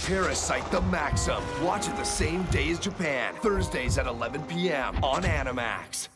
Parasite the Maxim. Watch it the same day as Japan. Thursdays at 11 p.m. on Animax.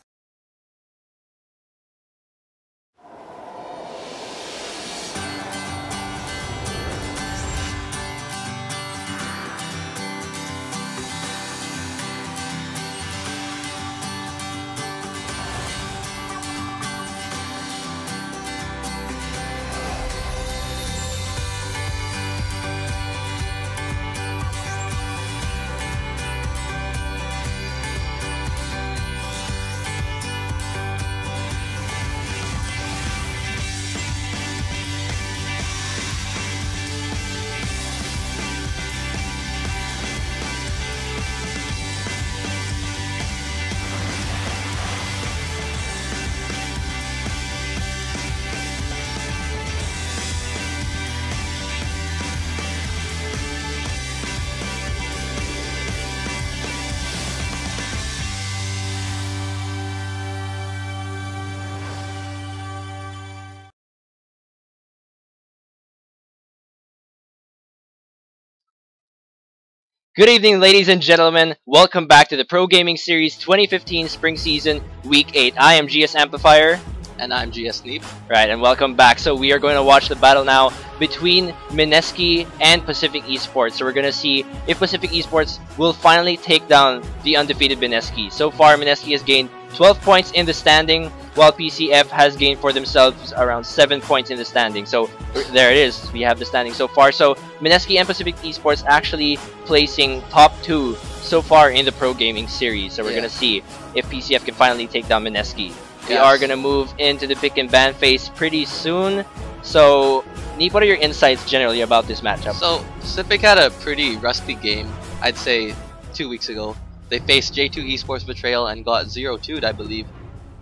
Good evening, ladies and gentlemen. Welcome back to the Pro Gaming Series 2015 Spring Season Week 8. I am GS Amplifier. And I'm GS Neep. Right, and welcome back. So we are going to watch the battle now between Mineski and Pacific Esports. So we're going to see if Pacific Esports will finally take down the undefeated Mineski. So far, Mineski has gained 12 points in the standing, while PCF has gained for themselves around 7 points in the standing. So there it is. We have the standing so far. So Mineski and Pacific Esports actually placing top 2 so far in the Pro Gaming Series. So we're going to see if PCF can finally take down Mineski. We are going to move into the pick and ban phase pretty soon. So, Neep, what are your insights generally about this matchup? So, Pacific had a pretty rusty game, I'd say 2 weeks ago. They faced J2 Esports Betrayal and got 0-2'd, I believe.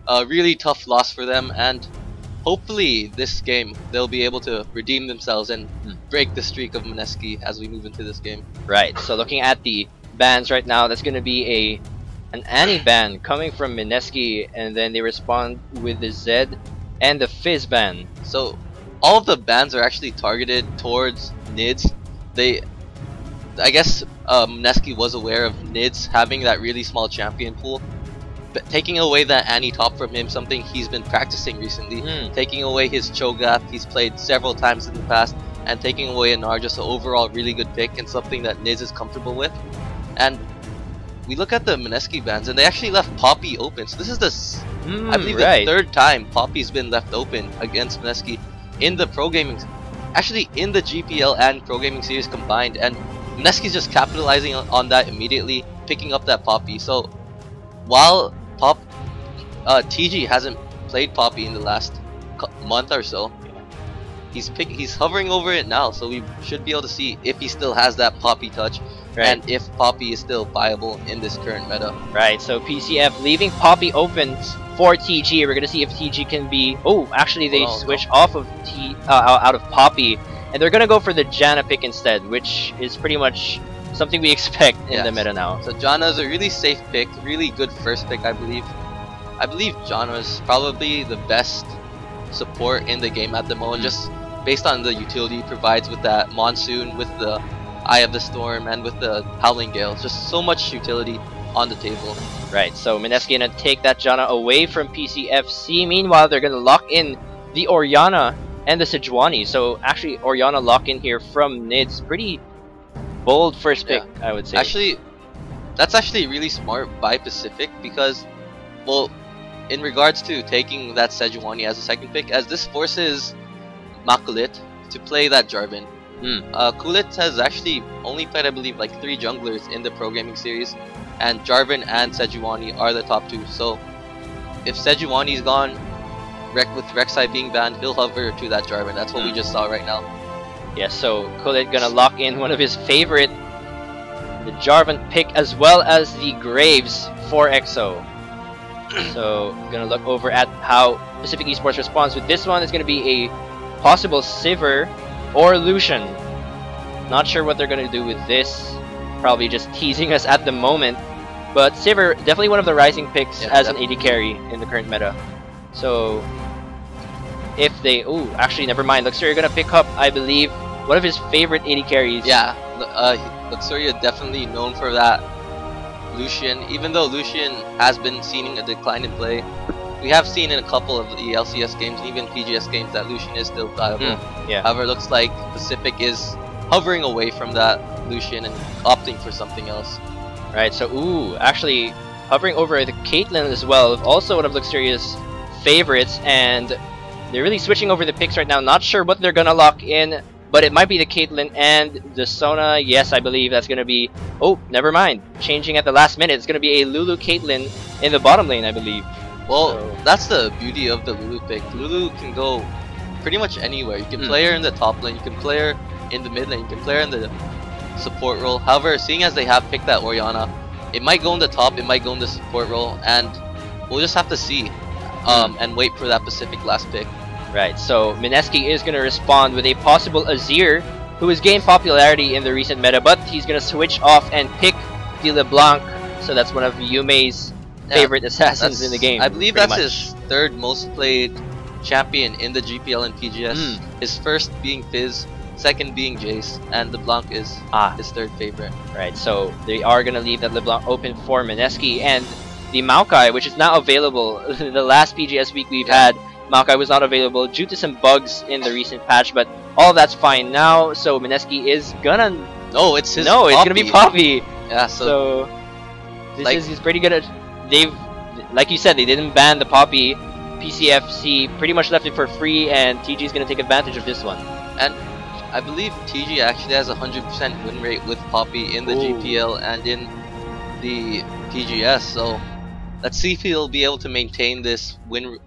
A really tough loss for them, and hopefully this game they'll be able to redeem themselves and break the streak of Mineski as we move into this game. Right, so looking at the bans right now, that's going to be an Annie ban coming from Mineski, and then they respond with the Zed and the Fizz ban. So all of the bans are actually targeted towards Nids. I guess Mineski was aware of Nids having that really small champion pool, but taking away that Annie top from him, something he's been practicing recently. Taking away his Cho'Gath, he's played several times in the past, and taking away Anar, just an overall really good pick and something that Nids is comfortable with. And we look at the Mineski bans, and they actually left Poppy open. So this is I believe the third time Poppy's been left open against Mineski in the Pro Gaming, actually in the GPL and Pro Gaming Series combined. And Mineski's just capitalizing on that immediately, picking up that Poppy. So while TG hasn't played Poppy in the last month or so, he's hovering over it now. So we should be able to see if he still has that Poppy touch. And if Poppy is still viable in this current meta. Right, so PCF leaving Poppy open for TG. We're gonna see if TG can be. Oh, actually they switch off of out of Poppy, and they're gonna go for the Janna pick instead, which is pretty much something we expect in the meta now. So Janna is a really safe pick, really good first pick, I believe. I believe Janna is probably the best support in the game at the moment, just based on the utility he provides with that Monsoon, with the Eye of the Storm, and with the Howling Gale. Just so much utility on the table. Right, so Mineski gonna take that Janna away from PCFC. Meanwhile, they're gonna lock in the Orianna and the Sejuani. So actually, Orianna lock in here from Nids. Pretty bold first pick, I would say. Actually, that's actually really smart by Pacific, because, well, in regards to taking that Sejuani as a second pick, as this forces Makulit to play that Jarvan. Kulit has actually only played, I believe, like 3 junglers in the Pro Gaming Series, and Jarvan and Sejuani are the top 2. So if Sejuani's gone, with Rek'Sai being banned, he'll hover to that Jarvan. That's what we just saw right now. Yes, so Kulit gonna lock in one of his favorite, the Jarvan pick, as well as the Graves for EXO. So gonna look over at how Pacific Esports responds with this one. It's gonna be a possible Sivir or Lucian. Not sure what they're going to do with this. Probably just teasing us at the moment. But Sivir, definitely one of the rising picks as an AD carry in the current meta. So, if they... Ooh, actually, never mind. Luxuria going to pick up, I believe, one of his favorite AD carries. Yeah, Luxuria definitely known for that. Lucian, even though Lucian has been seeing a decline in play, we have seen in a couple of the LCS games, even PGS games, that Lucian is still viable. Yeah. However, it looks like Pacific is hovering away from that Lucian and opting for something else. Right, so ooh, actually hovering over the Caitlyn as well, also one of Luxuria's favorites, and they're really switching over the picks right now. Not sure what they're gonna lock in, but it might be the Caitlyn and the Sona. Yes, I believe that's gonna be... Oh, never mind. Changing at the last minute. It's gonna be a Lulu Caitlyn in the bottom lane, I believe. Well, that's the beauty of the Lulu pick. Lulu can go pretty much anywhere. You can play her in the top lane, you can play her in the mid lane, you can play her in the support role. However, seeing as they have picked that Orianna, it might go in the top, it might go in the support role, and we'll just have to see and wait for that Pacific last pick. Right, so Mineski is going to respond with a possible Azir, who has gained popularity in the recent meta, but he's going to switch off and pick the LeBlanc, so that's one of Yumei's favorite assassins in the game. I believe that's his third most played champion in the GPL and PGS. His first being Fizz, second being Jace, and LeBlanc is his third favorite. Right, so they are going to leave that LeBlanc open for Mineski, and the Maokai, which is now available. The last PGS week we've had, Maokai was not available due to some bugs in the recent patch, but all that's fine now, so Mineski is gonna... No, it's his No, it's gonna be Poppy! Yeah, so he's pretty good at... They've... Like you said, they didn't ban the Poppy. PCFC pretty much left it for free, and TG is gonna take advantage of this one. And I believe TG actually has a 100% win rate with Poppy in the GPL and in the PGS, so let's see if he'll be able to maintain this win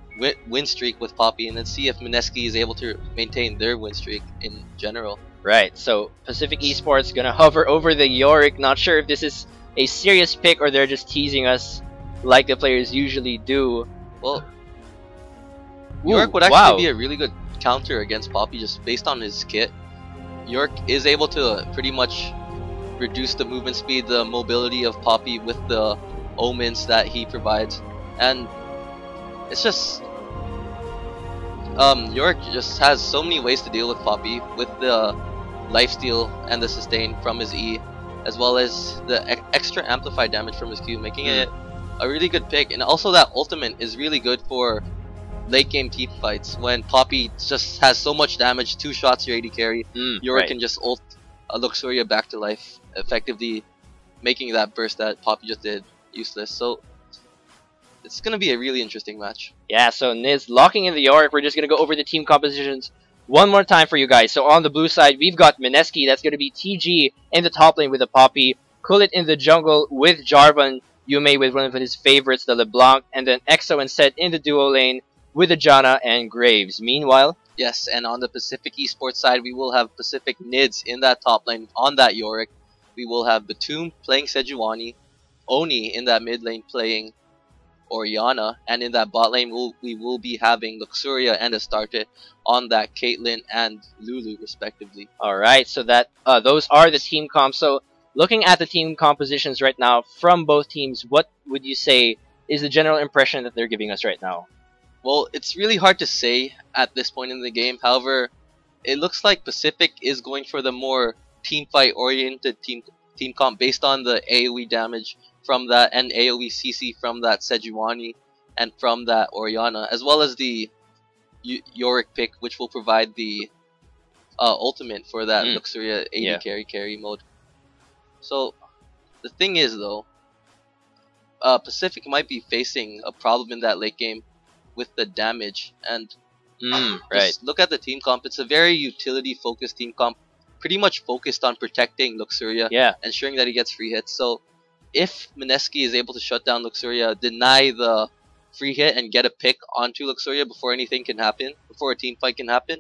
streak with Poppy, and then see if Mineski is able to maintain their win streak in general. Right, so Pacific Esports gonna hover over the Yorick. Not sure if this is a serious pick or they're just teasing us like the players usually do. Well, Yorick would actually be a really good counter against Poppy just based on his kit. Yorick is able to pretty much reduce the movement speed, the mobility of Poppy with the omens that he provides, and it's just Yorick just has so many ways to deal with Poppy, with the lifesteal and the sustain from his E, as well as the extra amplified damage from his Q, making it a really good pick. And also that ultimate is really good for late game team fights when Poppy just has so much damage, 2 shots your AD carry, Yorick can just ult Luxuria back to life, effectively making that burst that Poppy just did useless. So it's gonna be a really interesting match. Yeah, so Niz locking in the Yorick. We're just gonna go over the team compositions one more time for you guys. So on the blue side, we've got Mineski. That's gonna be TG in the top lane with the Poppy, Kulit in the jungle with Jarvan, Yumei with one of his favorites, the LeBlanc, and then Exo and Set in the duo lane with the Janna and Graves. Meanwhile, yes, and on the Pacific Esports side, we will have Pacific Nids in that top lane on that Yorick. We will have Batum playing Sejuani, Oni in that mid lane playing Orianna, and in that bot lane we will be having Luxuria and Astarte on that Caitlyn and Lulu respectively. Alright, so that those are the team comps. So looking at the team compositions right now from both teams, what would you say is the general impression that they're giving us right now? Well, it's really hard to say at this point in the game. However, it looks like Pacific is going for the more team fight oriented team comp based on the AoE damage from that and AoE CC from that Sejuani and from that Orianna, as well as the Yorick pick, which will provide the ultimate for that Luxuria AD carry mode. So the thing is though, Pacific might be facing a problem in that late game with the damage, and just look at the team comp. It's a very utility focused team comp, pretty much focused on protecting Luxuria, ensuring that he gets free hits. So if Mineski is able to shut down Luxuria, deny the free hit, and get a pick onto Luxuria before anything can happen, before a team fight can happen,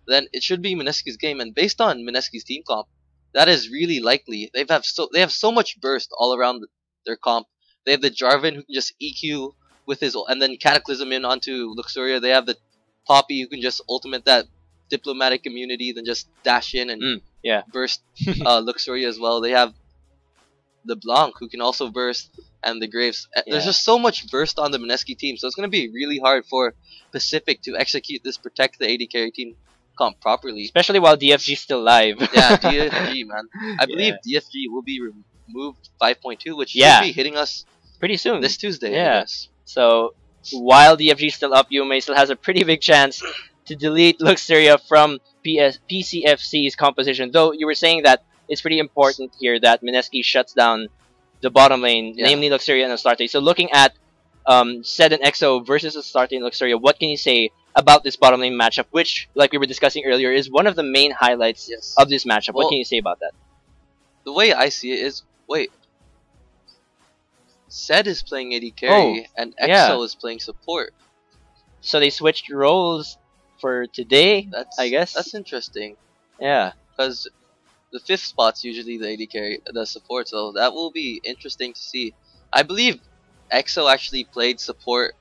then it should be Mineski's game. And based on Mineski's team comp, that is really likely. They have so much burst all around their comp. They have the Jarvan who can just EQ with his and then Cataclysm in onto Luxuria. They have the Poppy who can just ultimate that diplomatic immunity than just dash in and yeah. burst Luxuria as well. They have the Blanc, who can also burst, and the Graves. There's just so much burst on the Mineski team, so it's going to be really hard for Pacific to execute this protect the AD carry team comp properly. Especially while DFG's still live. Yeah, DFG, man. I believe DFG will be removed 5.2, which should be hitting us pretty soon. This Tuesday. Yeah. So while DFG is still up, Yume still has a pretty big chance to delete Luxuria from PCFC's composition. Though you were saying that it's pretty important here that Mineski shuts down the bottom lane, namely Luxuria and Astarte. So looking at Zed and EXO versus Astarte and Luxuria, what can you say about this bottom lane matchup, which, like we were discussing earlier, is one of the main highlights of this matchup? What can you say about that? The way I see it is, Zed is playing AD carry and EXO is playing support. So they switched roles for today, I guess. That's interesting. Yeah. Because the 5th spot's usually the AD carry, the support, so that will be interesting to see. I believe EXO actually played support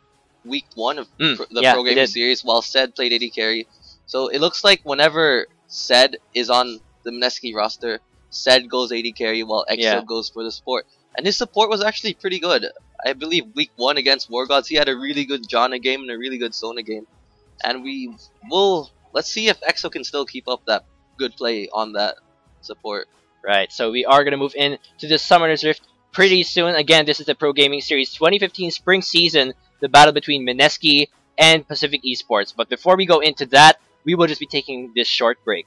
week 1 of the Pro Gaming Series, while Zed played AD carry. So it looks like whenever Zed is on the Mineski roster, Zed goes AD carry while EXO goes for the support. And his support was actually pretty good. I believe week 1 against War Gods, he had a really good Janna game and a really good Sona game. And let's see if EXO can still keep up that good play on that support. Right, so we are going to move in to the Summoner's Rift pretty soon. Again, this is the Pro Gaming Series 2015 Spring Season, the battle between Mineski and Pacific Esports. But before we go into that, we will just be taking this short break.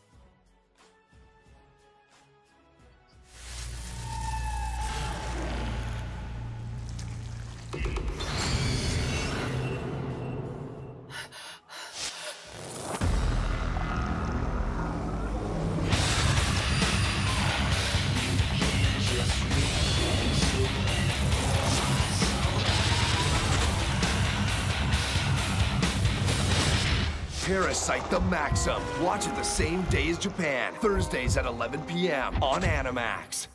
Parasite the Maxim. Watch it the same day as Japan. Thursdays at 11 p.m. on Animax.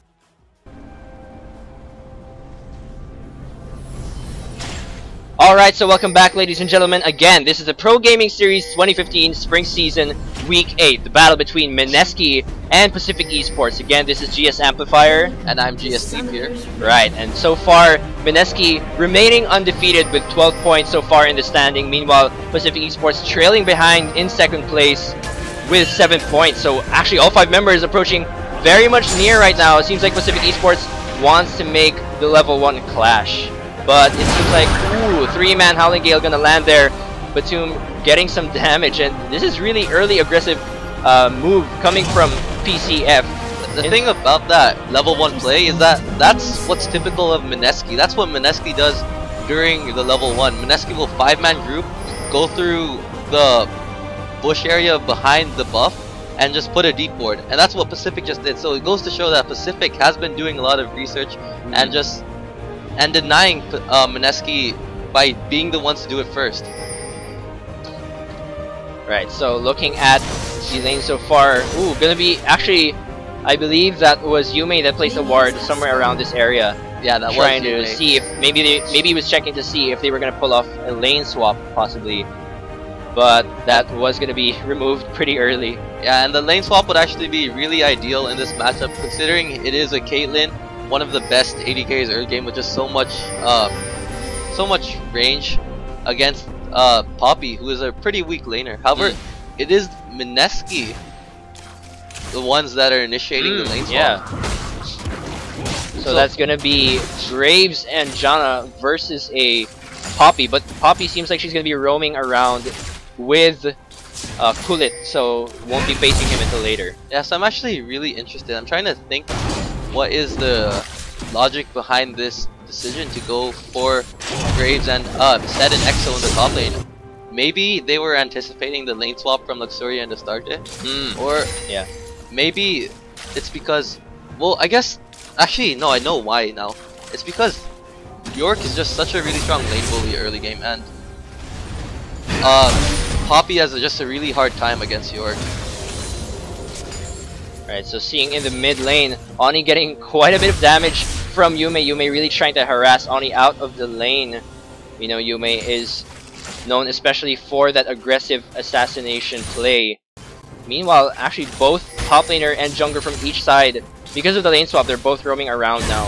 Alright, so welcome back, ladies and gentlemen. Again, this is the Pro Gaming Series 2015 Spring Season Week 8. The battle between Mineski and Pacific Esports. Again, this is GS Amplifier. And I'm GS Steve here. Right, and so far, Mineski remaining undefeated with 12 points so far in the standing. Meanwhile, Pacific Esports trailing behind in 2nd place with 7 points. So actually, all 5 members approaching very much near right now. It seems like Pacific Esports wants to make the level 1 clash. But it seems like, 3-man Howling Gale gonna land there. Batum getting some damage, and this is really early aggressive move coming from PCF. The thing about that level 1 play is that that's what's typical of Mineski. That's what Mineski does during the level 1. Mineski will 5-man group, go through the bush area behind the buff, and just put a deep ward. And that's what Pacific just did. So it goes to show that Pacific has been doing a lot of research and denying Mineski by being the ones to do it first. Right, so looking at the lane so far, gonna be actually, I believe that was Yume that placed a ward somewhere around this area. Yeah, that was trying to see if maybe he was checking to see if they were gonna pull off a lane swap possibly, but that was gonna be removed pretty early. Yeah, and the lane swap would actually be really ideal in this matchup, considering it is a Caitlyn, one of the best AD carries early game with just so much range against Poppy, who is a pretty weak laner. However, it is Mineski, the ones that are initiating the lane swap. Yeah. So that's gonna be Graves and Janna versus a Poppy, but Poppy seems like she's gonna be roaming around with Kulit, so won't be facing him until later. Yeah, so I'm actually really interested. I'm trying to think what is the logic behind this decision to go for Graves and Zed and EXO in the top lane. Maybe they were anticipating the lane swap from Luxuria and Astarte, or maybe it's because, well, I guess actually no, I know why now. It's because York is just such a really strong lane bully early game, and Poppy has just a really hard time against York. Right, so seeing in the mid lane, Oni getting quite a bit of damage from Yume. Yume really trying to harass Oni out of the lane. You know, Yume is known especially for that aggressive assassination play. Meanwhile, actually both top laner and jungler from each side, because of the lane swap, they're both roaming around now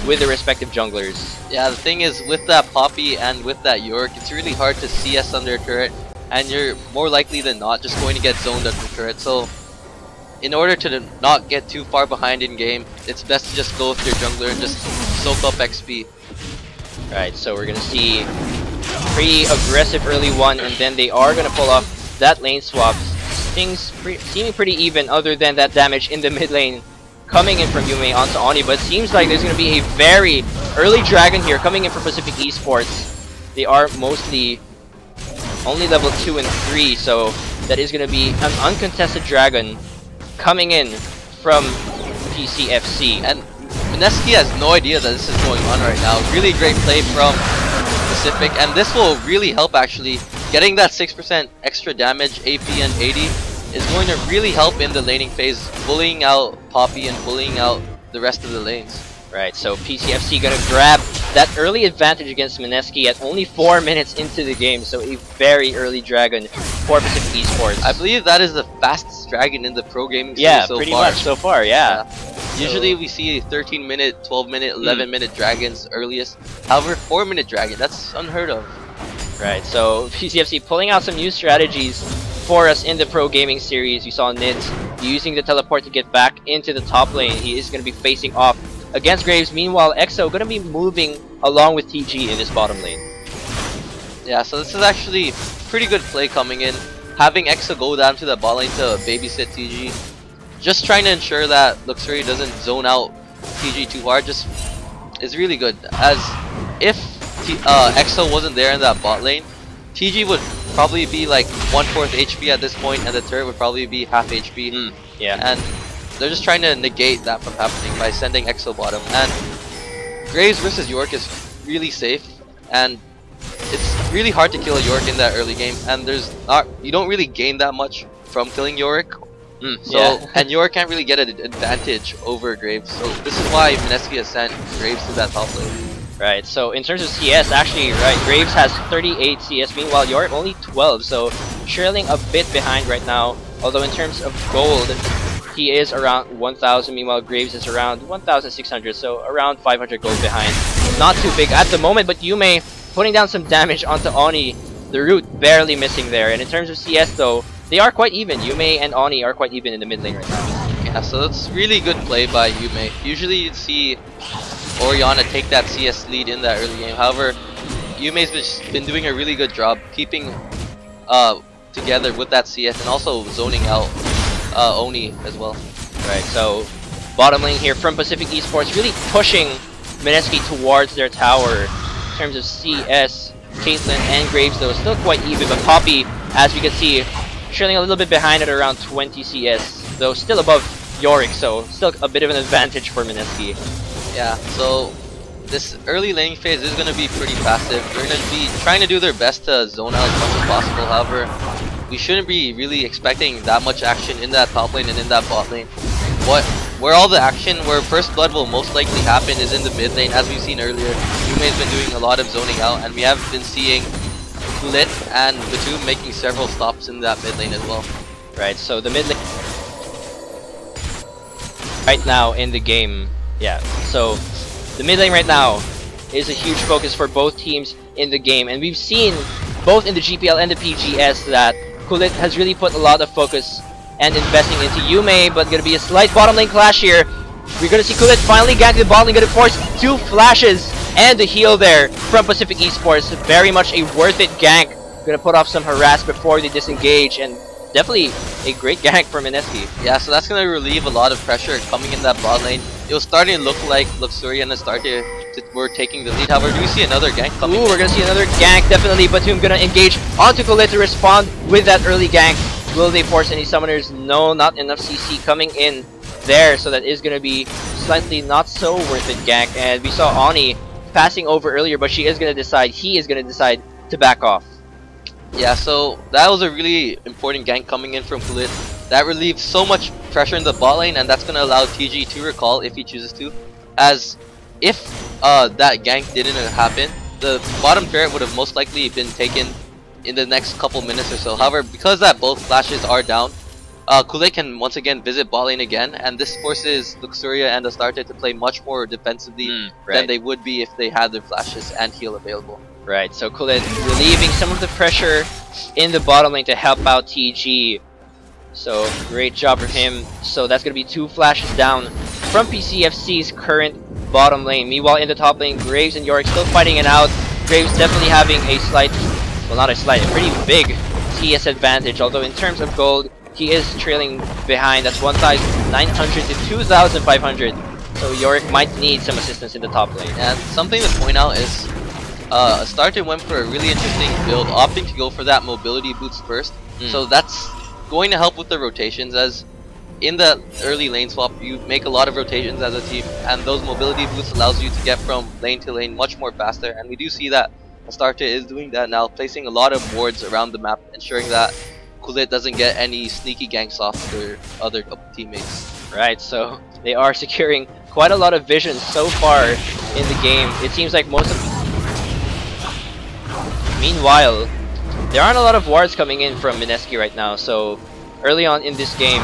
with their respective junglers. Yeah, the thing is, with that Poppy and with that Yorick, it's really hard to CS under a turret, and you're more likely than not just going to get zoned under a turret. So, in order to not get too far behind in game, it's best to just go with your jungler and just soak up XP. Right, so we're gonna see pretty aggressive early one, and then they are gonna pull off that lane swap. Things seeming pretty even, other than that damage in the mid lane coming in from Yume onto Oni, but it seems like there's gonna be a very early dragon here coming in from Pacific Esports. They are mostly only level 2 and 3, so that is gonna be an uncontested dragon coming in from PCFC. And Mineski has no idea that this is going on right now. Really great play from Pacific, and this will really help actually. Getting that 6% extra damage, AP and 80 is going to really help in the laning phase, bullying out Poppy and bullying out the rest of the lanes. Right, so PCFC gonna grab that early advantage against Mineski at only 4 minutes into the game, so a very early dragon for Pacific Esports. I believe that is the fastest dragon in the pro gaming series so far. Yeah, pretty much so far, yeah. Usually we see 13 minute, 12 minute, 11 minute dragons earliest. However, 4 minute dragon, that's unheard of. Right, so PCFC pulling out some new strategies for us in the pro gaming series. You saw Nids using the teleport to get back into the top lane. He is going to be facing off against Graves. Meanwhile, EXO going to be moving along with TG in this bottom lane. Yeah, so this is actually pretty good play coming in. Having EXO go down to the bot lane to babysit TG. Just trying to ensure that Luxury doesn't zone out TG too hard just is really good. As if EXO wasn't there in that bot lane, TG would probably be like 1/4 HP at this point, and the turret would probably be half HP. Yeah. And they're just trying to negate that from happening by sending EXO bottom. And Graves versus Yorick is really safe, and it's really hard to kill a Yorick in that early game. And you don't really gain that much from killing Yorick. And Yorick can't really get an advantage over Graves. So this is why Mineski has sent Graves to that top lane. Right, so in terms of CS, actually, right, Graves has 38 CS, meanwhile Yorick only 12, so trailing a bit behind right now. Although in terms of gold, he is around 1,000, meanwhile Graves is around 1,600, so around 500 gold behind. Not too big at the moment, but Yume putting down some damage onto Oni, the root barely missing there. And in terms of CS though, they are quite even. Yume and Oni are quite even in the mid lane right now. Yeah, so that's really good play by Yume. Usually you'd see Orianna take that CS lead in that early game. However, Yume's been doing a really good job keeping together with that CS and also zoning out Oni as well. Right, so bottom lane here from Pacific Esports really pushing Mineski towards their tower. In terms of CS, Caitlyn and Graves though still quite even, but Poppy, as we can see, trailing a little bit behind at around 20 CS, though still above Yorick, so still a bit of an advantage for Mineski. Yeah, so this early laning phase is going to be pretty passive. They're going to be trying to do their best to zone out as much as possible. However, we shouldn't be really expecting that much action in that top lane and in that bot lane. Where all the action, where first blood will most likely happen is in the mid lane, as we've seen earlier. Yume's been doing a lot of zoning out, and we have been seeing Lit and Batum making several stops in that mid lane as well. Right, so the mid lane right now in the game, yeah, so the mid lane right now is a huge focus for both teams in the game, and we've seen both in the GPL and the PGS that Kulit has really put a lot of focus and investing into Yume, but gonna be a slight bottom lane clash here. We're gonna see Kulit finally gank the bottom lane, gonna force 2 flashes and the heal there from Pacific Esports. Very much a worth it gank. Gonna put off some harass before they disengage, and definitely a great gank from Mineski. Yeah, so that's gonna relieve a lot of pressure coming in that bot lane. It was starting to look like Luxury and were taking the lead. However, do we see another gank coming? Ooh, we're gonna see another gank, definitely. Batum gonna engage onto Kulit to respond with that early gank. Will they force any summoners? No, not enough CC coming in there, so that is gonna be slightly not so worth it gank. And we saw Ani passing over earlier, but he is gonna decide to back off. Yeah, so that was a really important gank coming in from Kulit. That relieves so much pressure in the bot lane, and that's gonna allow TG to recall if he chooses to. As if that gank didn't happen, the bottom turret would have most likely been taken in the next couple minutes or so. However, because that both flashes are down, Kool-Aid can once again visit bot lane again, and this forces Luxuria and Astarte to play much more defensively than they would be if they had their flashes and heal available. Right, so Kool-Aid relieving some of the pressure in the bottom lane to help out TG. So great job from him. So that's going to be 2 flashes down from PCFC's current bottom lane. Meanwhile in the top lane, Graves and Yorick still fighting it out. Graves definitely having a slight, well not a slight, a pretty big CS advantage. Although in terms of gold, he is trailing behind. That's 1,900 to 2,500. So Yorick might need some assistance in the top lane. And something to point out is Astarte went for a really interesting build, opting to go for that mobility boost first. So that's going to help with the rotations, as in the early lane swap you make a lot of rotations as a team, and those mobility boosts allows you to get from lane to lane much more faster, and we do see that Astarte is doing that now, placing a lot of wards around the map, ensuring that Kool-Aid doesn't get any sneaky ganks off their other teammates. Right, so they are securing quite a lot of vision so far in the game. It seems like most of... Meanwhile, there aren't a lot of wards coming in from Mineski right now, so early on in this game,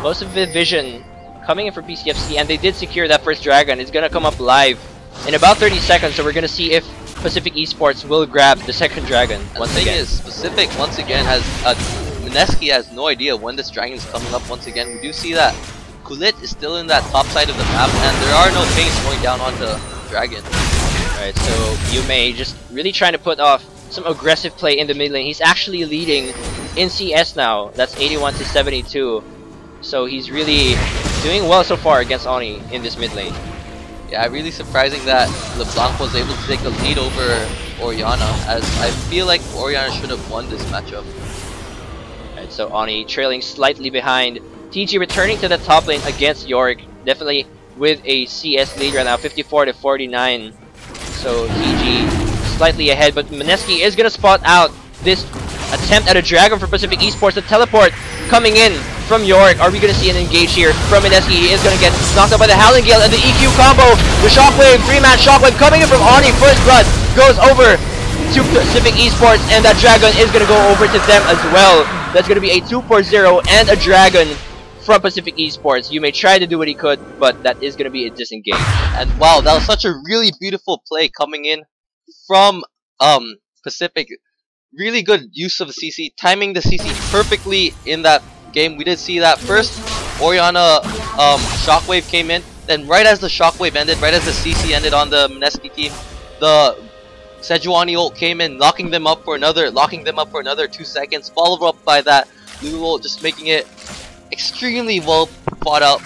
most of the vision coming in for PCFC, and they did secure that first dragon. It's gonna come up live in about 30 seconds, so we're gonna see if Pacific Esports will grab the second dragon once again. The thing is, Pacific once again has Mineski has no idea when this dragon is coming up once again. We do see that Kool-Aid is still in that top side of the map, and there are no pings going down onto dragon. Right, so Yume just really trying to put off some aggressive play in the mid lane. He's actually leading in CS now. That's 81 to 72. So he's really doing well so far against Oni in this mid lane. Yeah, really surprising that LeBlanc was able to take a lead over Oriana, as I feel like Oriana should have won this matchup. Right, so Oni trailing slightly behind. TG returning to the top lane against Yorick, definitely with a CS lead right now, 54 to 49. So TG slightly ahead, but Mineski is gonna spot out this attempt at a dragon for Pacific Esports. The teleport coming in from Yorick. Are we gonna see an engage here from Mineski? He is gonna get knocked out by the Howling Gale and the EQ combo. The Shockwave, 3-man Shockwave coming in from Oni. First blood goes over to Pacific Esports, and that dragon is gonna go over to them as well. That's gonna be a 2-4-0 and a dragon from Pacific Esports. You may try to do what he could, but that is gonna be a disengage. And wow, that was such a really beautiful play coming in from Pacific. Really good use of the CC, timing the CC perfectly in that game. We did see that first Oriana Shockwave came in, then right as the Shockwave ended, right as the CC ended on the Mineski team, the Sejuani ult came in, locking them up for another 2 seconds, followed up by that Lulu ult, just making it extremely well fought out,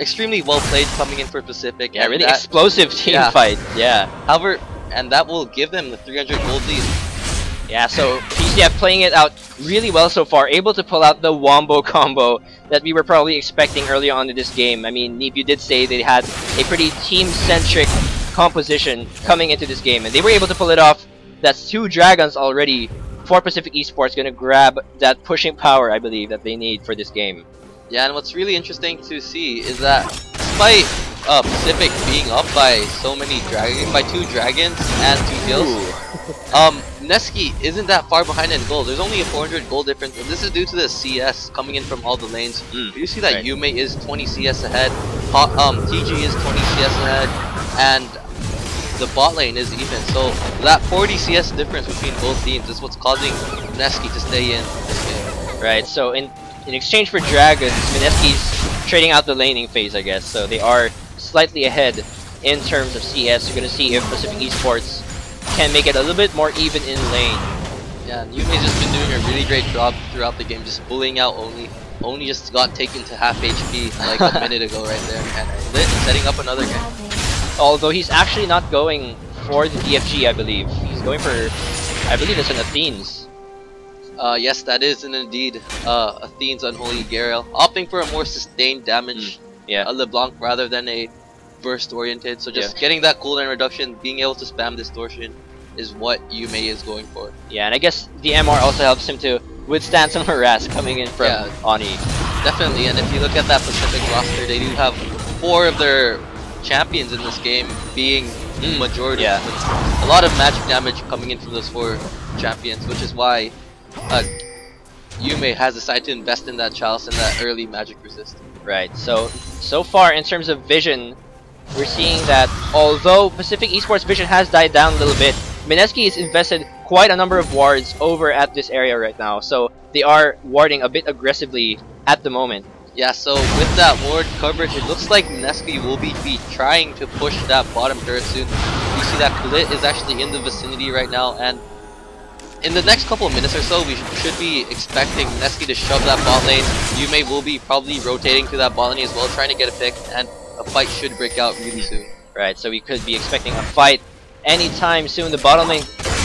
extremely well played coming in for Pacific. Yeah, really explosive team fight. Yeah. However, and that will give them the 300 gold lead. Yeah, so PCF playing it out really well so far, able to pull out the wombo combo that we were probably expecting early on in this game. I mean, Neep, you did say they had a pretty team-centric composition coming into this game, and they were able to pull it off. That's 2 dragons already for Pacific Esports, gonna grab that pushing power, I believe, that they need for this game. Yeah, and what's really interesting to see is that despite Pacific being up by so many by 2 dragons and 2 kills, Mineski isn't that far behind in gold. There's only a 400 gold difference, and this is due to the CS coming in from all the lanes. You see that Yume is 20 CS ahead, TG is 20 CS ahead, and the bot lane is even. So that 40 CS difference between both teams is what's causing Mineski to stay in this game. Right, so in exchange for dragons, Mineski's trading out the laning phase, I guess. So they are slightly ahead in terms of CS. You're gonna see if Pacific Esports can make it a little bit more even in lane. Yeah, and Yume's just been doing a really great job throughout the game, just bullying out Oni. Oni just got taken to half HP like a minute ago right there, and setting up another game. Although he's actually not going for the DFG, I believe. He's going for, I believe it's an Athene's. Yes, that is indeed Athene's Unholy Gale, opting for a more sustained damage a LeBlanc rather than a burst oriented. So just getting that cooldown reduction, being able to spam distortion is what Yume is going for. Yeah, and I guess the MR also helps him to withstand some harass coming in from Oni. Definitely, and if you look at that Pacific roster, they do have 4 of their champions in this game being majority. A lot of magic damage coming in from those 4 champions, which is why Yume has decided to invest in that Chalice and that early magic resist. Right, so far in terms of vision, we're seeing that although Pacific Esports vision has died down a little bit, Mineski has invested quite a number of wards over at this area right now, so they are warding a bit aggressively at the moment. Yeah, so with that ward coverage, it looks like Mineski will be trying to push that bottom turret soon. You see that Khalid is actually in the vicinity right now, and in the next couple of minutes or so, we should be expecting Mineski to shove that bot lane. Yume will be probably rotating to that bot lane as well, trying to get a pick, and a fight should break out really soon. Right, so we could be expecting a fight anytime soon. The bottom lane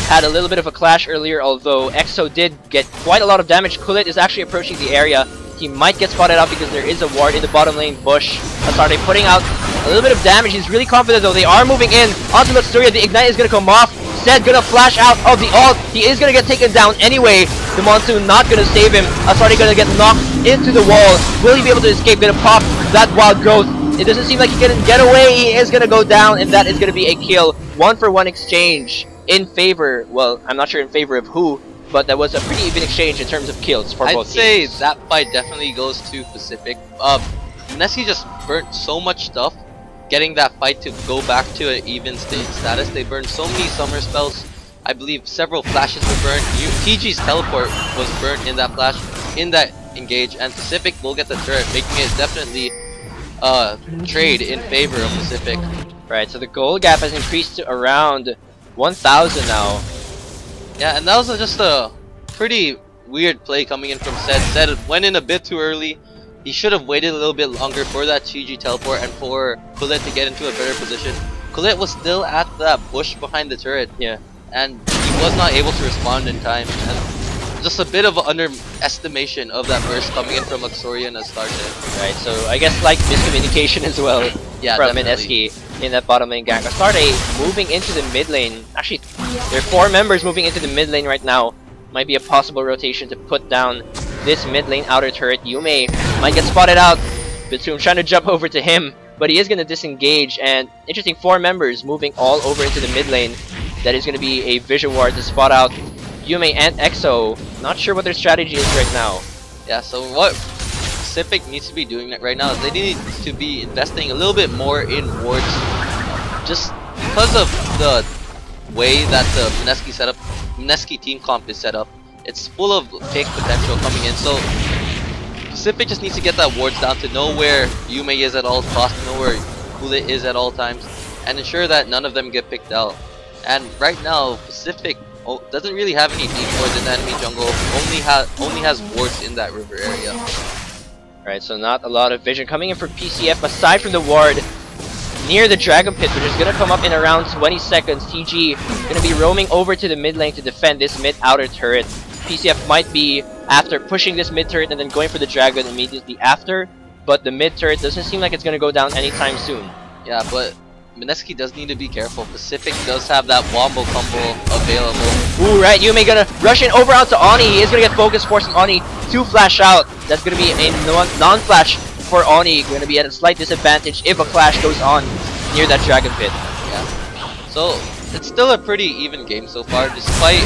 had a little bit of a clash earlier, although EXO did get quite a lot of damage. Kulit is actually approaching the area. He might get spotted out because there is a ward in the bottom lane bush. Asarte putting out a little bit of damage. He's really confident though. They are moving in onto Luxuria. The Ignite is going to come off. Zed gonna flash out of the ult. He is gonna get taken down anyway. The Monsoon not gonna save him. Asarte gonna get knocked into the wall. Will he be able to escape? Gonna pop that wild growth. It doesn't seem like he can get away. He is gonna go down, and that is gonna be a kill. 1-for-1 exchange in favor. Well, I'm not sure in favor of who, but that was a pretty even exchange in terms of kills for both teams. I'd say that fight definitely goes to Pacific. Mineski just burnt so much stuff, getting that fight to go back to an even state status. They burned so many summer spells. I believe several flashes were burned. TG's teleport was burnt in that flash, in that engage, and Pacific will get the turret, making it definitely trade in favor of Pacific. Right, so the gold gap has increased to around 1,000 now. Yeah, and that was just a pretty weird play coming in from Zed. Zed went in a bit too early. He should have waited a little bit longer for that TG teleport and for Kulit to get into a better position. Kulit was still at that bush behind the turret, yeah, and he was not able to respond in time. And just a bit of an underestimation of that burst coming in from Luxuria and Astarte. Right, so I guess like miscommunication as well from Mineski in that bottom lane gang. Astarte moving into the mid lane. Actually, there are 4 members moving into the mid lane right now. Might be a possible rotation to put down this mid lane outer turret. Yume might get spotted out. Bitsum trying to jump over to him, but he is going to disengage. And interesting, 4 members moving all over into the mid lane. That is going to be a vision ward to spot out Yume and EXO. Not sure what their strategy is right now. Yeah, so what Pacific needs to be doing right now is they need to be investing a little bit more in wards. Just because of the way that the Mineski team comp is set up, it's full of pick potential coming in. So Pacific just needs to get that wards down to know where Yume is at all costs, know where Kulit is at all times, and ensure that none of them get picked out. And right now, Pacific doesn't really have any deep wards in the enemy jungle. Only has wards in that river area. Right, so not a lot of vision coming in for PCF aside from the ward near the Dragon Pit, which is going to come up in around 20 seconds. TG going to be roaming over to the mid lane to defend this mid outer turret. PCF might be after pushing this mid turret and then going for the Dragon immediately after, but the mid turret doesn't seem like it's going to go down anytime soon. Yeah, but Mineski does need to be careful. Pacific does have that wombo combo available. Ooh, right, Yume gonna rush in over onto Oni. He is gonna get focus, forcing Oni to flash out. That's gonna be a non-flash for Oni. Gonna be at a slight disadvantage if a clash goes on near that Dragon Pit. Yeah. So it's still a pretty even game so far, despite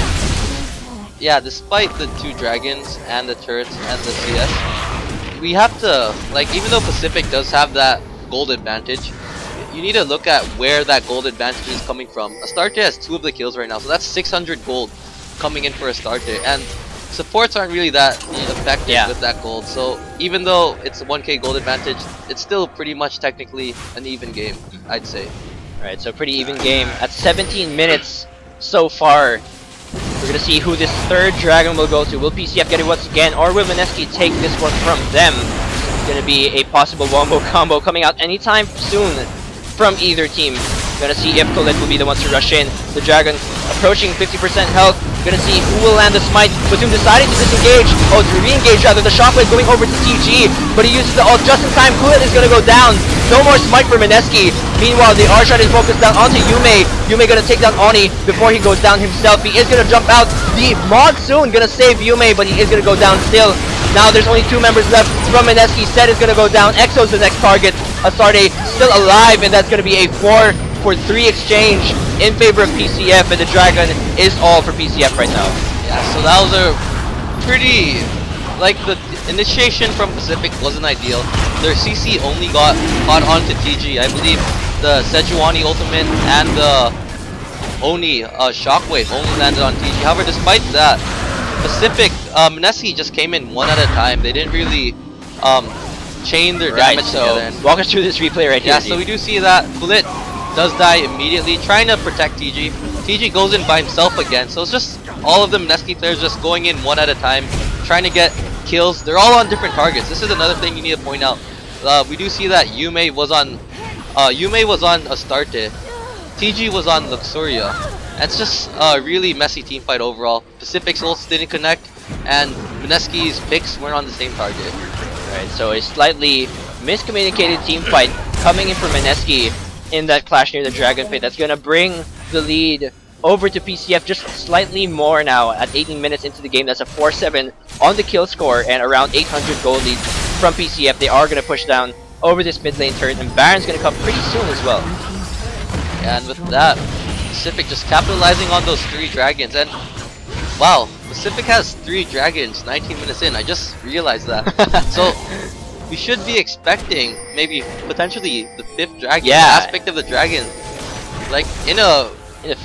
the 2 dragons and the turrets and the CS. We have to, like, even though Pacific does have that gold advantage, you need to look at where that gold advantage is coming from. Astarte has 2 of the kills right now, so that's 600 gold coming in for Astarte, and supports aren't really that effective with that gold. So even though it's a 1k gold advantage, it's still pretty much technically an even game, I'd say. Right, so pretty even game at 17 minutes so far. We're gonna see who this 3rd dragon will go to. Will PCF get it once again, or will Mineski take this one from them? It's gonna be a possible wombo combo coming out anytime soon from either team. Gonna see if Colette will be the ones to rush in. The Dragon approaching 50% health. Gonna see who will land the smite. Batum deciding to disengage. Oh, to re-engage rather. The shockwave going over to TG, but he uses the ult just in time. Colette is gonna go down. No more smite for Mineski. Meanwhile, the R-shot is focused down onto Yume. Yume gonna take down Oni before he goes down himself. He is gonna jump out. The Monsoon gonna save Yume, but he is gonna go down still. Now there's only 2 members left from Mineski. Zed is gonna go down. EXO's the next target. Astarte still alive, and that's gonna be a 4-for-3 exchange in favor of PCF, and the Dragon is all for PCF right now. Yeah, so that was a pretty like the initiation from Pacific wasn't ideal. Their CC only got caught onto TG. I believe the Sejuani ultimate and the Oni shockwave only landed on TG. However, despite that, Pacific Mineski just came in one at a time. They didn't really chain their damage together. Walk us through this replay right here. Yeah, so we do see that Kulit does die immediately, trying to protect TG. TG goes in by himself again, so it's just all of the Mineski players just going in one at a time, trying to get kills. They're all on different targets. This is another thing you need to point out. We do see that Yume was on Astarte, TG was on Luxuria. It's just a really messy team fight overall. Pacific's ults didn't connect, and Mineski's picks weren't on the same target. Right, so a slightly miscommunicated team fight coming in from Mineski in that clash near the Dragon Pit. That's gonna bring the lead over to PCF just slightly more now at 18 minutes into the game. That's a 4-7 on the kill score and around 800 gold lead from PCF. They are gonna push down over this mid lane turret, and Baron's gonna come pretty soon as well. Yeah, and with that, Pacific just capitalizing on those 3 dragons, and wow, Pacific has 3 dragons 19 minutes in. I just realized that. So we should be expecting maybe potentially the 5th dragon aspect of the dragon, like in a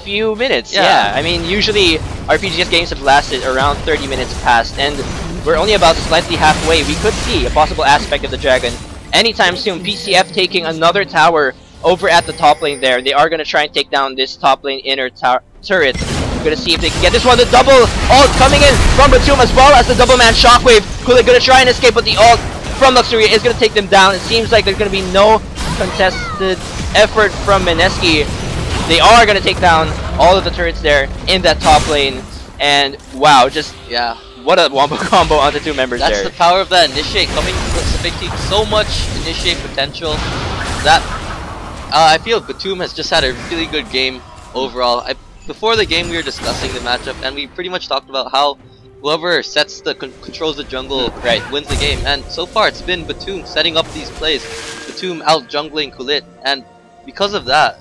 few minutes. Yeah, I mean, usually our PGS games have lasted around 30 minutes past, and we're only about slightly halfway. We could see a possible aspect of the dragon anytime soon. PCF taking another tower over at the top lane there. They are going to try and take down this top lane inner turret. We're going to see if they can get this one. The double ult coming in from Batum as well as the double man shockwave. They're going to try and escape, but the ult from Luxuria is going to take them down. It seems like there's going to be no contested effort from Mineski. They are going to take down all of the turrets there in that top lane. And wow, just what a wombo combo on the 2 members there. That's the power of that initiate coming from the Pacific team. So much initiate potential. That I feel Batum has just had a really good game overall. Before the game we were discussing the matchup, and we pretty much talked about how whoever sets the controls the jungle wins the game. And so far it's been Batum setting up these plays. Batum out jungling Kulit, and because of that,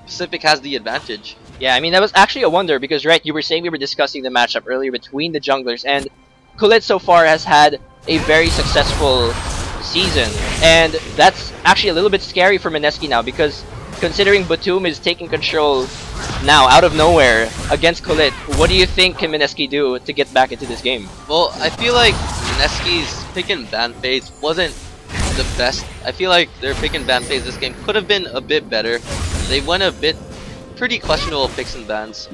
Pacific has the advantage. Yeah, I mean, that was actually a wonder because, you were saying we were discussing the matchup earlier between the junglers, and Kulit so far has had a very successful season, and that's actually a little bit scary for Mineski now, because considering Batum is taking control now out of nowhere against Kulit, what do you think can Mineski do to get back into this game? Well, I feel like Mineski's pick and ban phase wasn't the best. I feel like their pick and ban phase this game could have been a bit better. They went a bit pretty questionable picks and bans.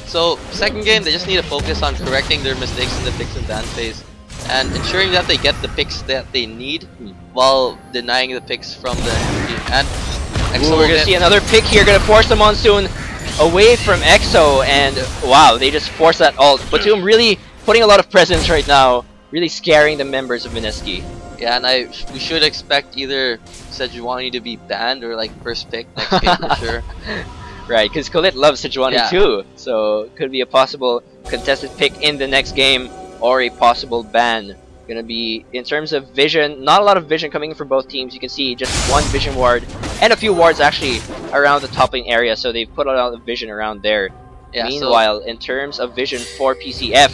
So second game, they just need to focus on correcting their mistakes in the picks and ban phase and ensuring that they get the picks that they need while denying the picks from the team. And Ooh, we're gonna see another pick here, gonna force the Monsoon away from EXO, and wow, they just force that ult. Batum really putting a lot of presence right now, really scaring the members of Mineski. Yeah, and we should expect either Sejuani to be banned or like first pick next game for sure. Right, because Kulit loves Sejuani too, so could be a possible contested pick in the next game or a possible ban. Gonna be, in terms of vision, not a lot of vision coming in from both teams. You can see just 1 vision ward and a few wards actually around the top lane area, so they've put a lot of vision around there. Yeah, meanwhile, in terms of vision for PCF,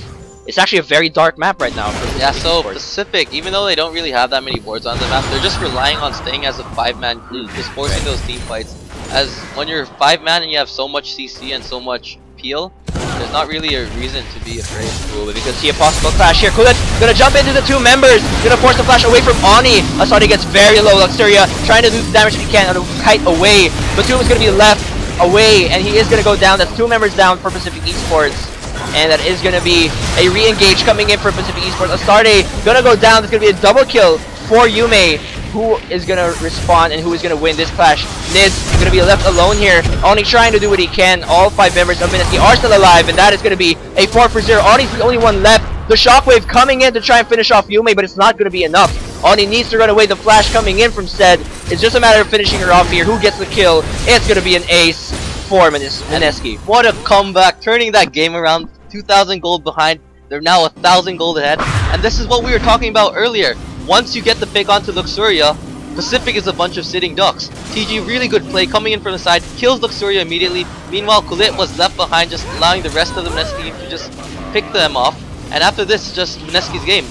it's actually a very dark map right now. So Pacific, even though they don't really have that many wards on the map, they're just relying on staying as a 5-man group, just forcing those team fights. As when you're 5-man and you have so much CC and so much peel, there's not really a reason to be afraid. Ooh, but we could see a possible clash here. Kulit gonna jump into the 2 members, gonna force the flash away from Oni. Asadi gets very low. Luxuria trying to do the damage he can on a kite away. Batum is gonna be left away, and he is gonna go down. That's 2 members down for Pacific Esports. And that is going to be a re-engage coming in for Pacific Esports. Astarte going to go down. There's going to be a double kill for Yume, who is going to respond and who is going to win this clash. Nids going to be left alone here, only trying to do what he can. All 5 members of Mineski are still alive, and that is going to be a 4-for-0. Oni's the only one left. The shockwave coming in to try and finish off Yume, but it's not going to be enough. Oni needs to run away. The flash coming in from Zed. It's just a matter of finishing her off here. Who gets the kill? It's going to be an ace for Mineski. What a comeback, turning that game around. 2,000 gold behind, they're now 1,000 gold ahead, and this is what we were talking about earlier. Once you get the pick onto Luxuria, Pacific is a bunch of sitting ducks. TG, really good play, coming in from the side, kills Luxuria immediately. Meanwhile, Kulit was left behind, just allowing the rest of the Mineski team to just pick them off. And after this, just Mineski's game.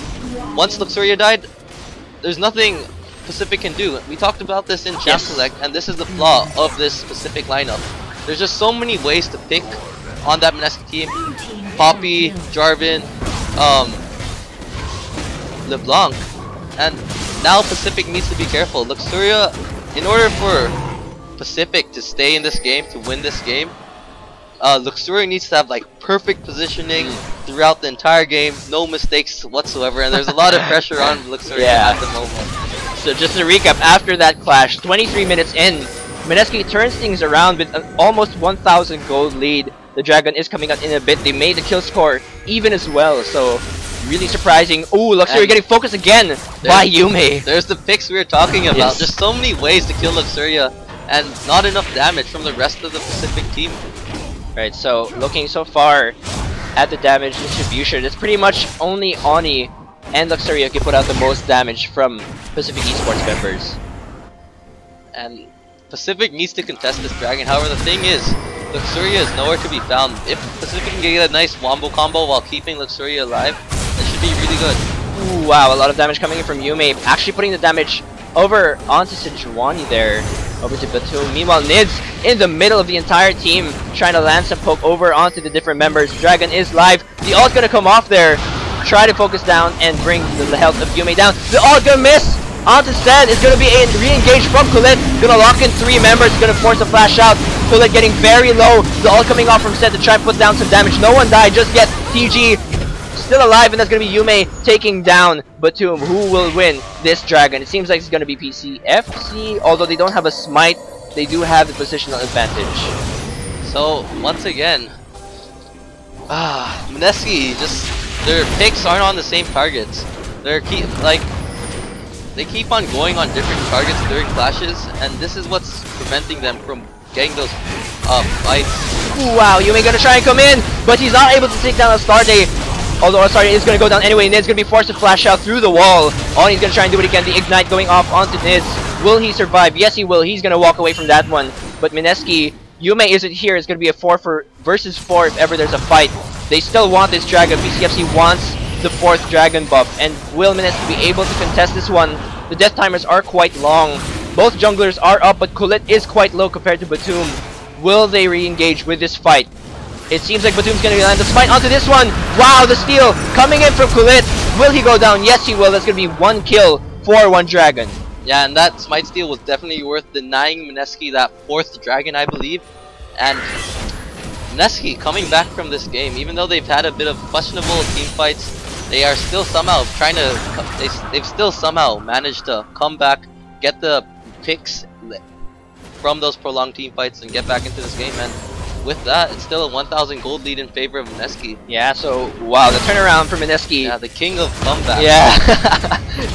Once Luxuria died, there's nothing Pacific can do. We talked about this in Champ Select, and this is the flaw of this Pacific lineup. There's just so many ways to pick on that Mineski team. Poppy, Jarvan, LeBlanc, and now Pacific needs to be careful. Luxuria, in order for Pacific to stay in this game, to win this game, Luxuria needs to have like perfect positioning throughout the entire game, no mistakes whatsoever, and there's a lot of pressure on Luxuria at the moment. So just to recap, after that clash, 23 minutes in, Mineski turns things around with an almost 1,000 gold lead. The Dragon is coming out in a bit. They made the kill score even as well, so really surprising. Ooh, Luxuria getting focused again by Yume. There's the picks we were talking about. There's so many ways to kill Luxuria, and not enough damage from the rest of the Pacific team. Right, so looking so far at the damage distribution, it's pretty much only Oni and Luxuria can put out the most damage from Pacific Esports members. And Pacific needs to contest this Dragon. However, the thing is, Luxuria is nowhere to be found. If Pacific can get a nice wombo combo while keeping Luxuria alive, it should be really good. Ooh, wow, a lot of damage coming in from Yume. Actually putting the damage over onto Sejuani there. Over to Batum. Meanwhile, Nids in the middle of the entire team trying to land some poke over onto the different members. Dragon is live. The ult gonna come off there. Try to focus down and bring the health of Yume down. The ult gonna miss! Onto Sen is gonna be a re-engage from Colette. Gonna lock in 3 members. Gonna force a flash out. Colette getting very low. The ult coming off from Sen to try and put down some damage. No one died just yet. TG still alive, and that's gonna be Yume taking down Batum. Who will win this Dragon? It seems like it's gonna be PCFC, although they don't have a smite, they do have the positional advantage. So once again, Mineski, just their picks aren't on the same targets. They keep on going on different targets during clashes, and this is what's preventing them from getting those fights. Ooh, wow, Yume gonna try and come in, but he's not able to take down Astarte. Although Astarte is going to go down anyway. Nid's going to be forced to flash out through the wall. Oni's going to try and do what he can. The Ignite going off onto Nids. Will he survive? Yes, he will. He's going to walk away from that one. But Mineski, Yume isn't here. It's going to be a 4 versus 4 if ever there's a fight. They still want this Dragon. PCFC wants the 4th Dragon buff. And will Mineski be able to contest this one? The death timers are quite long. Both junglers are up, but Colette is quite low compared to Batum. Will they re-engage with this fight? It seems like Batum's gonna land the smite onto this one. Wow, the steal coming in from Colette. Will he go down? Yes, he will. That's gonna be 1 kill for 1 Dragon. Yeah, and that smite steal was definitely worth denying Mineski that 4th Dragon, I believe. And Mineski coming back from this game, even though they've had a bit of questionable team fights, they are still somehow trying to. They've still somehow managed to come back, get the picks from those prolonged team fights, and get back into this game. And with that, it's still a 1,000 gold lead in favor of Mineski. Yeah, so, wow, the turnaround for Mineski. Yeah, the king of comeback. Yeah.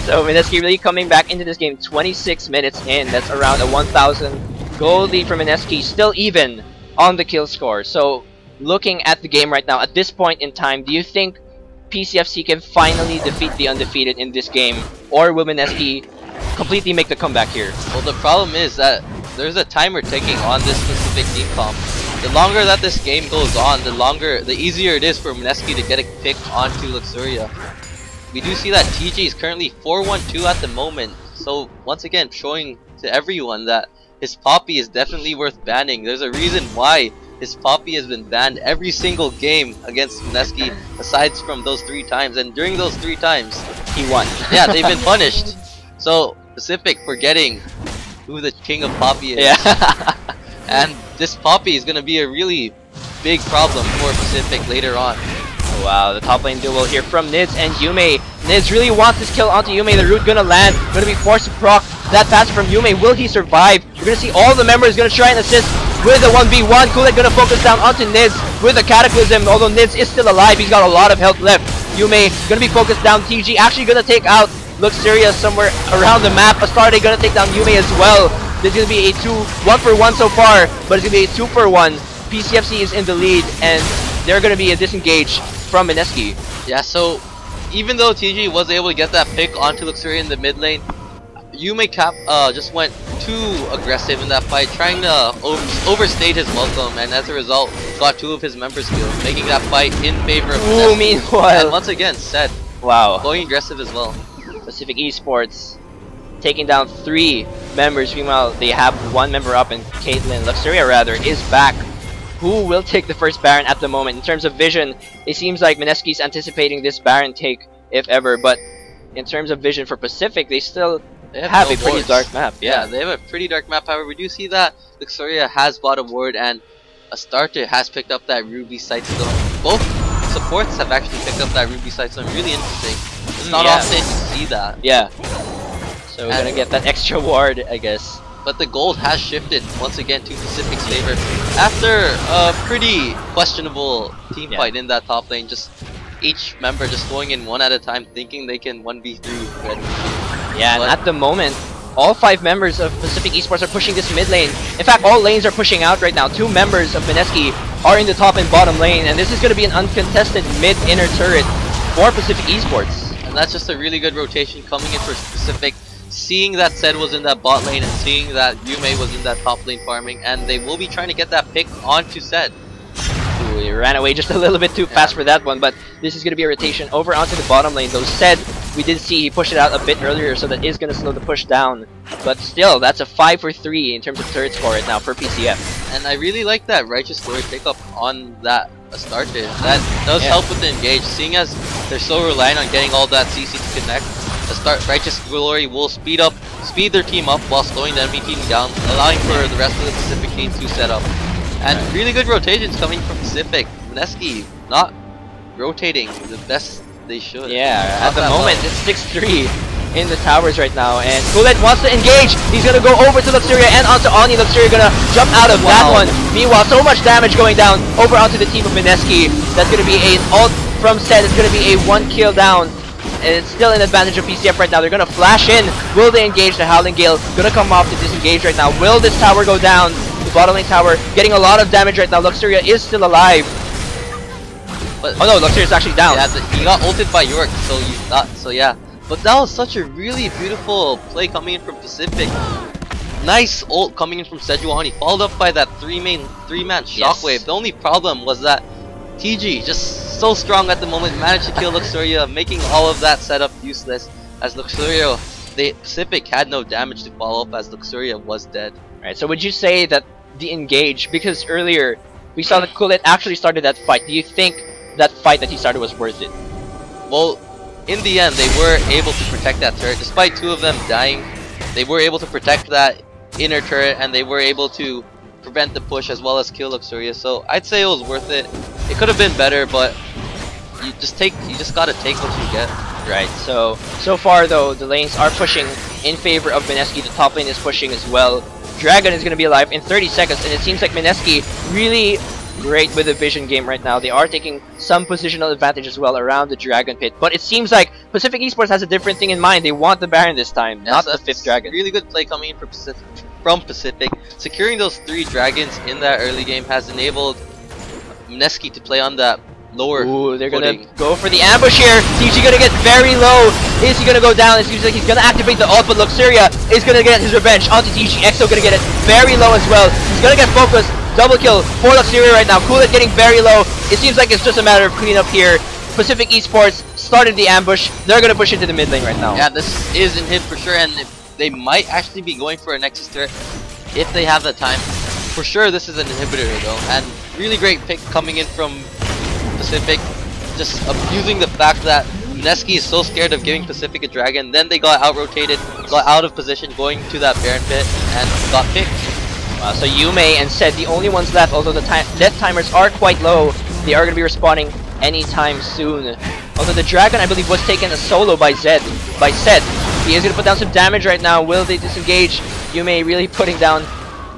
So, Mineski really coming back into this game 26 minutes in. That's around a 1,000 gold lead for Mineski. Still even on the kill score. So, looking at the game right now, at this point in time, do you think PCFC can finally defeat the undefeated in this game? Or will Mineski completely make the comeback here? Well, the problem is that there's a timer ticking on this specific team comp. The longer that this game goes on, the easier it is for Mineski to get a pick onto Luxuria. We do see that TG is currently 4-1-2 at the moment, so once again showing to everyone that his Poppy is definitely worth banning. There's a reason why his Poppy has been banned every single game against Mineski, aside from those 3 times, and during those 3 times, he won. Yeah, they've been punished. So, Pacific forgetting who the king of Poppy is. Yeah. And this Poppy is going to be a really big problem for Pacific later on. Oh, wow, the top lane duel here from Nids and Yume. Nids really wants this kill onto Yume. The root gonna land, gonna be forced to proc that pass from Yume. Will he survive? You're gonna see all the members gonna try and assist with the 1v1. Kulik gonna focus down onto Nids with the Cataclysm. Although Nids is still alive, he's got a lot of health left. Yume gonna be focused down. TG actually gonna take out Luxuria somewhere around the map. Astarte gonna take down Yume as well. There's gonna be a 1-for-1 so far, but it's gonna be a 2-for-1. PCFC is in the lead, and they're gonna be a disengage from Mineski. Yeah, so even though TG was able to get that pick onto Luxuria in the mid lane, Yume just went too aggressive in that fight, trying to overstate his welcome, and as a result, got 2 of his members killed, making that fight in favor of Ooh, meanwhile. And once again, Sed Wow. going aggressive as well. Pacific Esports taking down 3 members. Meanwhile, they have 1 member up, and Caitlyn, Luxuria rather, is back. Who will take the first Baron at the moment? In terms of vision, it seems like Mineski's anticipating this Baron take, if ever, but in terms of vision for Pacific, they still have a pretty dark map. Yeah, they have a pretty dark map. However, we do see that Luxuria has bought a ward, and Astarte has picked up that Ruby Sightstone. Both supports have actually picked up that Ruby Sightstone. Really interesting. It's not often you see that. Yeah. So we're gonna get that extra ward, I guess. But the gold has shifted once again to Pacific's favor after a pretty questionable team fight in that top lane. Just each member just going in 1 at a time, thinking they can 1v3 Red. Yeah, and at the moment, all 5 members of Pacific Esports are pushing this mid lane. In fact, all lanes are pushing out right now. 2 members of Mineski are in the top and bottom lane, and this is going to be an uncontested mid-inner turret for Pacific Esports. And that's just a really good rotation coming in for Pacific, seeing that Sed was in that bot lane and seeing that Yume was in that top lane farming, and they will be trying to get that pick onto Sed. Ooh, he ran away just a little bit too fast for that one, but this is going to be a rotation over onto the bottom lane. Though Sed, we did see he pushed it out a bit earlier, so that is going to slow the push down. But still, that's a 5 for 3 in terms of turret score right now for PCF. And I really like that Righteous Glory pickup on that Astarte. That does help with the engage, seeing as they're so reliant on getting all that CC to connect. Righteous Glory will speed their team up while slowing the enemy team down, allowing for the rest of the Pacific team to set up. And really good rotations coming from Pacific. Mineski not rotating the best they should. Yeah, at the moment it's 6-3 in the towers right now, and Kulet wants to engage. He's gonna go over to Luxuria and onto Ani. Luxuria gonna jump out of that one. Meanwhile, so much damage going down over onto the team of Mineski. That's gonna be an ult from Sed. It's gonna be a 1 kill down. And it's still an advantage of PCF right now. They're gonna flash in. Will they engage? The Howling Gale gonna come off to disengage right now. Will this tower go down? The bottom lane tower getting a lot of damage right now. Luxuria is still alive. But, oh no, Luxuria's actually down. Yeah, he got ulted by York, so you thought, so yeah. But that was such a really beautiful play coming in from Pacific. Nice ult coming in from Sejuani, followed up by that 3-man shockwave. The only problem was that TG, just so strong at the moment, managed to kill Luxuria, making all of that setup useless. As Luxuria, the Pacific had no damage to follow up, as Luxuria was dead. Right, so would you say that the engage, because earlier we saw that Kulet actually started that fight, do you think that fight that he started was worth it? Well, in the end, they were able to protect that turret. Despite 2 of them dying, they were able to protect that inner turret, and they were able to prevent the push as well as kill Luxuria. So I'd say it was worth it. It could have been better, but you just gotta take what you get. Right, so far though, the lanes are pushing in favor of Mineski. The top lane is pushing as well. Dragon is gonna be alive in 30 seconds, and it seems like Mineski really great with the vision game right now. They are taking some positional advantage as well around the Dragon Pit, but it seems like Pacific Esports has a different thing in mind. They want the Baron this time, not the 5th Dragon. Really good play coming in from Pacific. Securing those 3 dragons in that early game has enabled Mineski to play on that lower. Ooh, they're footing. gonna go for the ambush here. TG gonna get very low. Is he gonna go down? It seems like he's gonna activate the ult, but Luxuria is gonna get his revenge onto TG. EXO gonna get it very low as well. He's gonna get focused. Double kill for Luxuria right now. Kulet getting very low. It seems like it's just a matter of cleanup here. Pacific Esports started the ambush. They're gonna push into the mid lane right now. Yeah, this is in hit for sure, and they might actually be going for a Nexus turret if they have the time. For sure, this is an inhibitor though, and really great pick coming in from Pacific, just abusing the fact that Mineski is so scared of giving Pacific a dragon. Then they got out-rotated, got out of position going to that Baron pit, and got picked. So Yume and Sed, the only ones left, although the death timers are quite low. They are going to be respawning anytime soon. Although the dragon, I believe, was taken a solo by Sed. He is going to put down some damage right now. Will they disengage? Yume really putting down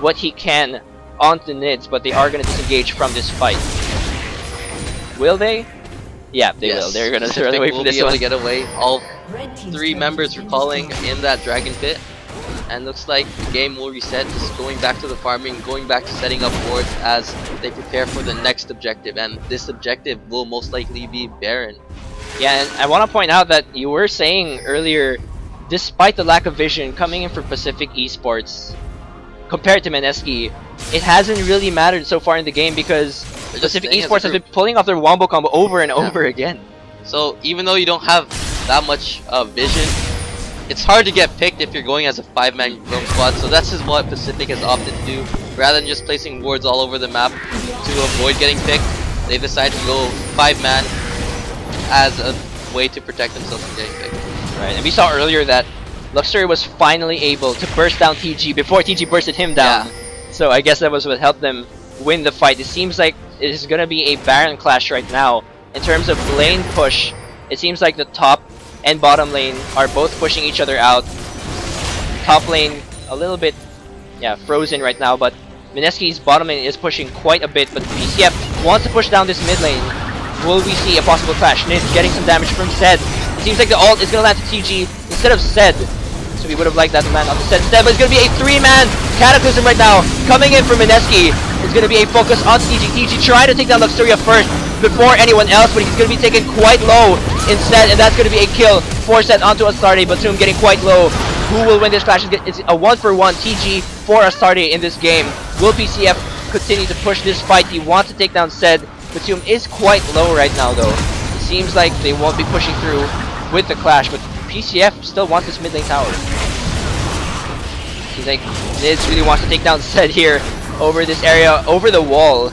what he can onto the Nids, but they are going to disengage from this fight. Will they? Yeah, they will. They're going to run away from this one. To get away. All 3 members recalling in that dragon pit. And looks like the game will reset, just going back to the farming, going back to setting up wards as they prepare for the next objective. And this objective will most likely be Baron. Yeah, and I want to point out that you were saying earlier despite the lack of vision coming in for Pacific Esports compared to Mineski, it hasn't really mattered so far in the game because Pacific Esports has been pulling off their wombo combo over and over again. So even though you don't have that much vision, it's hard to get picked if you're going as a 5-man roam squad. So that's just what Pacific has opted to do. Rather than just placing wards all over the map to avoid getting picked, they've decided to go 5-man as a way to protect themselves from getting picked. Right, and we saw earlier that Luxury was finally able to burst down TG before TG bursted him down. Yeah. So I guess that was what helped them win the fight. It seems like it is going to be a Baron clash right now. In terms of lane push, it seems like the top and bottom lane are both pushing each other out. Top lane a little bit, yeah, frozen right now, but Mineski's bottom lane is pushing quite a bit, but PCF wants to push down this mid lane. Will we see a possible clash? Nids getting some damage from Zed. It seems like the ult is going to land to TG instead of Zed. So we would have liked that to land on the Zed instead, but it's going to be a 3-man Cataclysm right now. Coming in for Mineski. It's going to be a focus on TG. TG trying to take down Luxuria first before anyone else, but he's going to be taken quite low instead, and that's going to be a kill for Zed onto Astarte. Batum getting quite low. Who will win this clash? It's a 1-for-1 TG for Astarte in this game. Will PCF continue to push this fight? He wants to take down Zed. Batum is quite low right now though. It seems like they won't be pushing through with the clash, but PCF still wants this mid lane tower. Seems like Nids really wants to take down Zed here over this area, over the wall.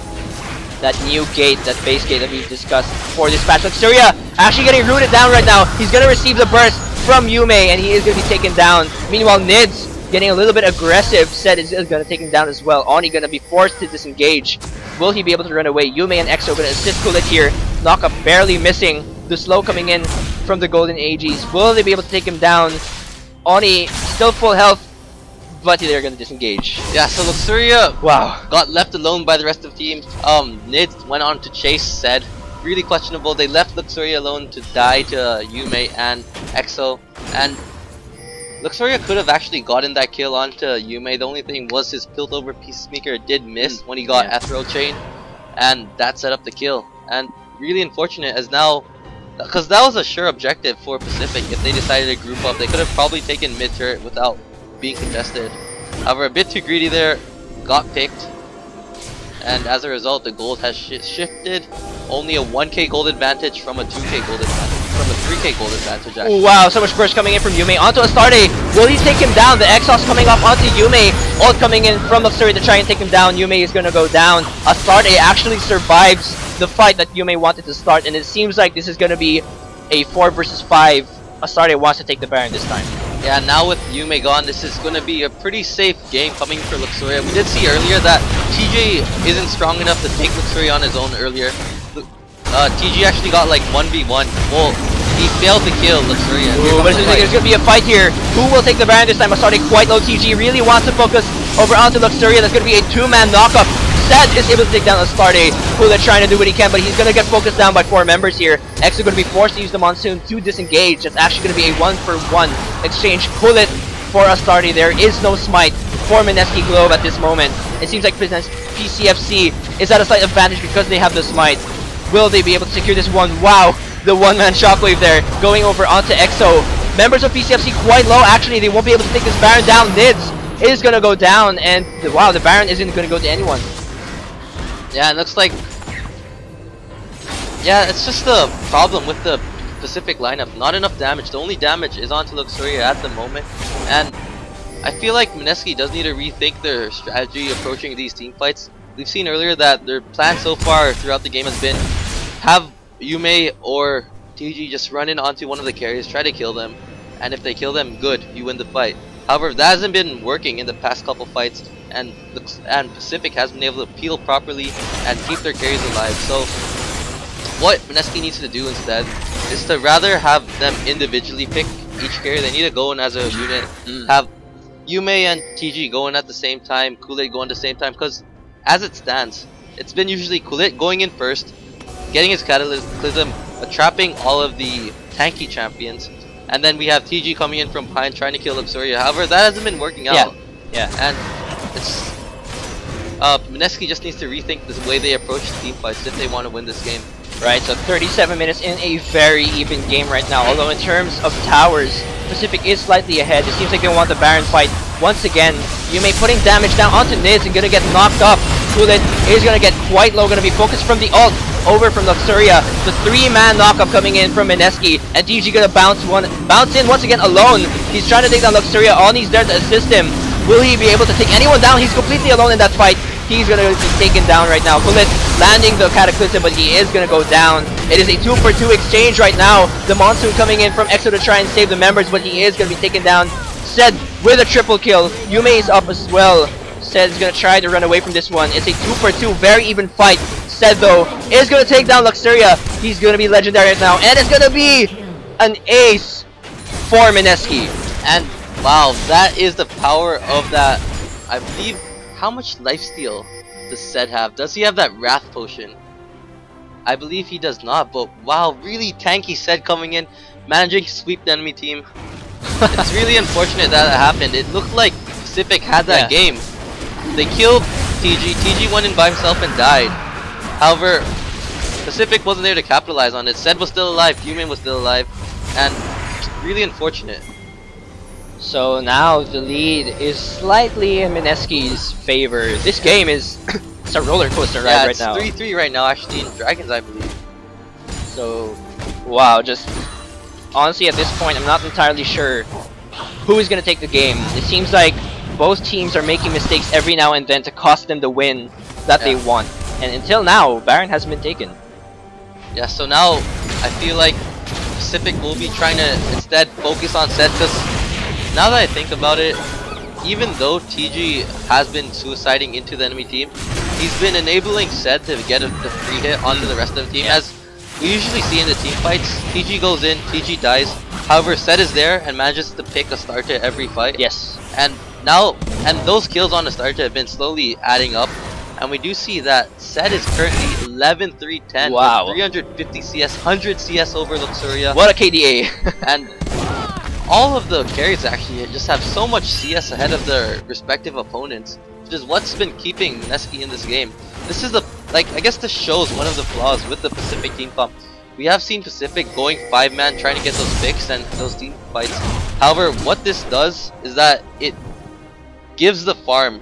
That new gate, that base gate that we discussed for this patch. Luxuria actually getting rooted down right now. He's going to receive the burst from Yume and he is going to be taken down. Meanwhile, Nids getting a little bit aggressive. Zed is going to take him down as well. Oni going to be forced to disengage. Will he be able to run away? Yume and EXO going to assist Kulit here. Knockup barely missing. The slow coming in from the Golden Aegis. Will they be able to take him down? Oni still full health, but they're going to disengage. Yeah, so Luxuria wow, got left alone by the rest of the team. Nids went on to chase Zed. Really questionable. They left Luxuria alone to die to Yume and EXO. And Luxuria could have actually gotten that kill onto Yume. The only thing was his Piltover Peacemaker did miss when he got Ethereal Chain, and that set up the kill. And really unfortunate as now, because that was a sure objective for Pacific. If they decided to group up, they could have probably taken mid turret without being contested. However, a bit too greedy there, got picked, and as a result, the gold has shifted. Only a 1k gold advantage from a 2k gold advantage. From a 3k gold advantage actually. Oh, wow, so much burst coming in from Yume onto Astarte. Will he take him down? The exhaust coming off onto Yume. Ult coming in from Luxuria to try and take him down. Yume is going to go down. Astarte actually survives the fight that Yume wanted to start, and it seems like this is going to be a 4 versus 5. Astarte wants to take the Baron this time. Yeah, now with Yume gone, this is going to be a pretty safe game coming for Luxuria. We did see earlier that TJ isn't strong enough to take Luxuria on his own earlier. TG actually got like 1v1. Well, he failed to kill Luxuria. Ooh, but there's going to be a fight here. Who will take the Baron this time? Astarte quite low. TG really wants to focus over onto Luxuria. That's going to be a 2-man knockup. Zed is able to take down Astarte. Kulit trying to do what he can, but he's going to get focused down by 4 members here. X is going to be forced to use the Monsoon to disengage. That's actually going to be a 1-for-1 exchange. Kulit for Astarte. There is no smite for Mineski.Globe at this moment. It seems like PCFC is at a slight advantage because they have the smite. Will they be able to secure this one? Wow, the 1-man shockwave there going over onto EXO. Members of PCFC quite low. Actually, they won't be able to take this Baron down. Nids is going to go down, and wow, the Baron isn't going to go to anyone. Yeah, it looks like... Yeah, it's just the problem with the Pacific lineup. Not enough damage. The only damage is onto Luxuria at the moment. And I feel like Mineski does need to rethink their strategy approaching these team fights. We've seen earlier that their plan so far throughout the game has been have Yume or TG just run in onto one of the carriers, try to kill them, and if they kill them, good, you win the fight. However, that hasn't been working in the past couple fights, and Pacific hasn't been able to peel properly and keep their carries alive. So what Mineski needs to do instead is to rather have them individually pick each carrier. They need to go in as a unit, have Yume and TG going at the same time, Kulit going at the same time, because as it stands, it's been usually Kulit going in first, getting his Cataclysm, trapping all of the tanky champions, and then we have TG coming in from behind trying to kill Luxuria. However, that hasn't been working out. Yeah. And it's Mineski just needs to rethink the way they approach team fights if they want to win this game. Right, so 37 minutes in a very even game right now. Although in terms of towers, Pacific is slightly ahead. It seems like they want the Baron fight once again. Yume putting damage down onto Nids and gonna get knocked up. Kulit is gonna get quite low, gonna be focused from the ult over from Luxuria. The 3-man knockup coming in from Mineski, and TG gonna bounce in once again alone. He's trying to take down Luxuria. Oni's there to assist him. Will he be able to take anyone down? He's completely alone in that fight. He's gonna be taken down right now. Kulit landing the Cataclysm, but he is gonna go down. It is a 2-for-2 exchange right now. The Monsoon coming in from EXO to try and save the members, but he is gonna be taken down. Zed with a triple kill. Yume is up as well. Zed is gonna try to run away from this one. It's a 2-for-2, very even fight. Zed though is gonna take down Luxuria. He's gonna be legendary right now, and it's gonna be an ace for Mineski. And wow, that is the power of that. I believe. How much lifesteal does Zed have? Does he have that Wrath Potion? I believe he does not, but wow, really tanky Zed coming in, managing to sweep the enemy team. It's really unfortunate that it happened. It looked like Pacific had that game. They killed TG. TG went in by himself and died. However, Pacific wasn't there to capitalize on it. Zed was still alive, Yume was still alive, and really unfortunate. So now the lead is slightly in Mineski's favor. This game is it's a roller coaster ride right now. Yeah, it's 3-3 right now actually in Dragons, I believe. So, wow, just honestly at this point I'm not entirely sure who is going to take the game. It seems like both teams are making mistakes every now and then to cost them the win that they want. And until now, Baron hasn't been taken. Yeah, so now I feel like Pacific will be trying to instead focus on Zed, because now that I think about it, even though TG has been suiciding into the enemy team, he's been enabling Zed to get the free hit onto the rest of the team. As we usually see in the team fights, TG goes in, TG dies. However, Zed is there and manages to pick a starter every fight. Yes. And now, those kills on the starter have been slowly adding up. And we do see that Zed is currently 11-3-10 wow. with 350 CS, 100 CS over Luxuria. What a KDA! And all of the carries actually just have so much CS ahead of their respective opponents, which is what's been keeping Mineski in this game. This is the, I guess this shows one of the flaws with the Pacific team comp. We have seen Pacific going 5-man trying to get those picks and those team fights. However, what this does is that it gives the farm,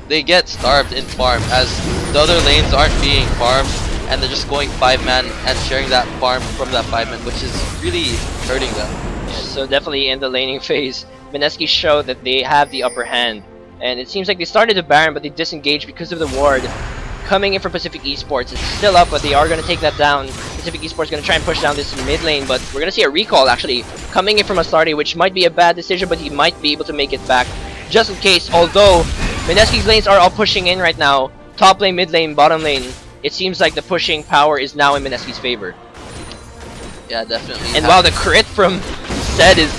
they get starved in farm as the other lanes aren't being farmed and they're just going 5-man and sharing that farm from that 5-man, which is really hurting them. So definitely in the laning phase, Mineski showed that they have the upper hand. And it seems like they started to Baron, but they disengaged because of the ward. Coming in for Pacific Esports, it's still up, but they are going to take that down. Pacific Esports going to try and push down this mid lane, but we're going to see a recall actually coming in from Astardi, which might be a bad decision, but he might be able to make it back just in case. Although Mineski's lanes are all pushing in right now, top lane, mid lane, bottom lane, it seems like the pushing power is now in Mineski's favor. Yeah, definitely. And while the crit from Zed is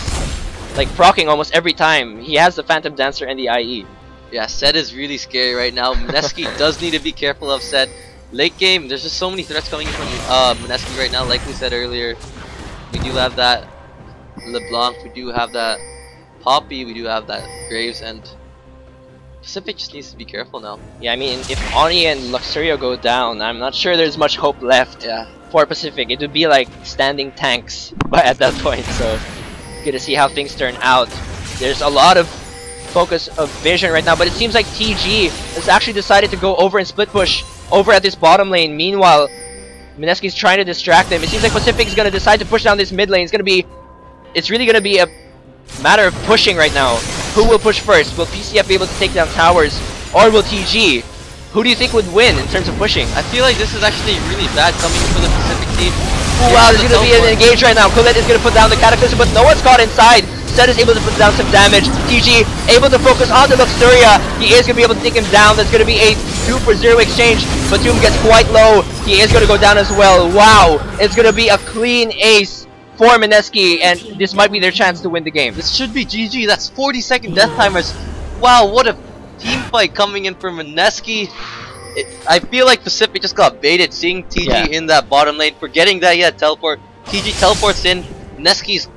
proccing almost every time, he has the Phantom Dancer and the IE. Yeah, Zed is really scary right now. Mineski does need to be careful of Zed. Late game, there's just so many threats coming in from Mineski right now. Like we said earlier, we do have that LeBlanc, we do have that Poppy, we do have that Graves, and Pacific just needs to be careful now. Yeah, I mean, if Oni and Luxuria go down, I'm not sure there's much hope left for Pacific. It would be like standing tanks at that point, so good to see how things turn out. There's a lot of focus of vision right now, but it seems like TG has actually decided to go over and split push over at this bottom lane. Meanwhile, Mineski's trying to distract them. It seems like Pacific is going to decide to push down this mid lane. It's really going to be a matter of pushing right now. Who will push first? Will PCF be able to take down towers, or will TG? Who do you think would win in terms of pushing? I feel like this is actually really bad coming for the Pacific team. Ooh, wow, there's going to be an engage right now. Colette is going to put down the Cataclysm, but no one's caught inside. Zed is able to put down some damage. TG able to focus on the Luxuria. He is going to be able to take him down. That's going to be a 2-for-0 exchange. Batum gets quite low. He is going to go down as well. Wow, it's going to be a clean ace for Mineski, and this might be their chance to win the game. This should be GG. That's 40-second death timers. Wow, what a team fight coming in for Mineski. I feel like Pacific just got baited seeing TG in that bottom lane, forgetting that he had teleport. TG teleports in. Mineski's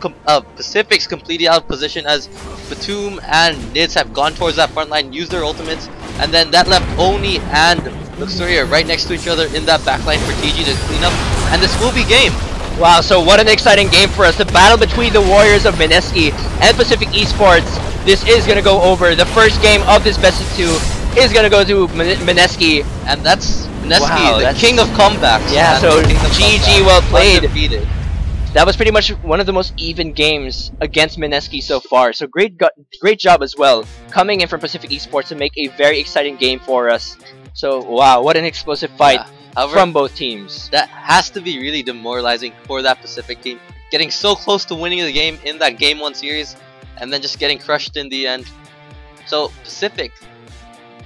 Pacific's completely out of position as Batum and Nids have gone towards that front line, used their ultimates, and then that left Oni and Luxuria right next to each other in that backline for TG to clean up, and this will be game. Wow, so what an exciting game for us. The battle between the Warriors of Mineski and Pacific Esports. This is going to go over. The first game of this best of 2 is going to go to Mineski. And that's Mineski, wow, the king of comebacks. Yeah, so GG, well played. Undefeated. That was pretty much one of the most even games against Mineski so far. So great job as well, coming in from Pacific Esports to make a very exciting game for us. So wow, what an explosive fight from both teams. That has to be really demoralizing for that Pacific team. Getting so close to winning the game in that Game 1 series, and then just getting crushed in the end. So Pacific,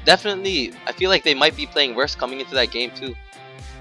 definitely, I feel like they might be playing worse coming into that game too.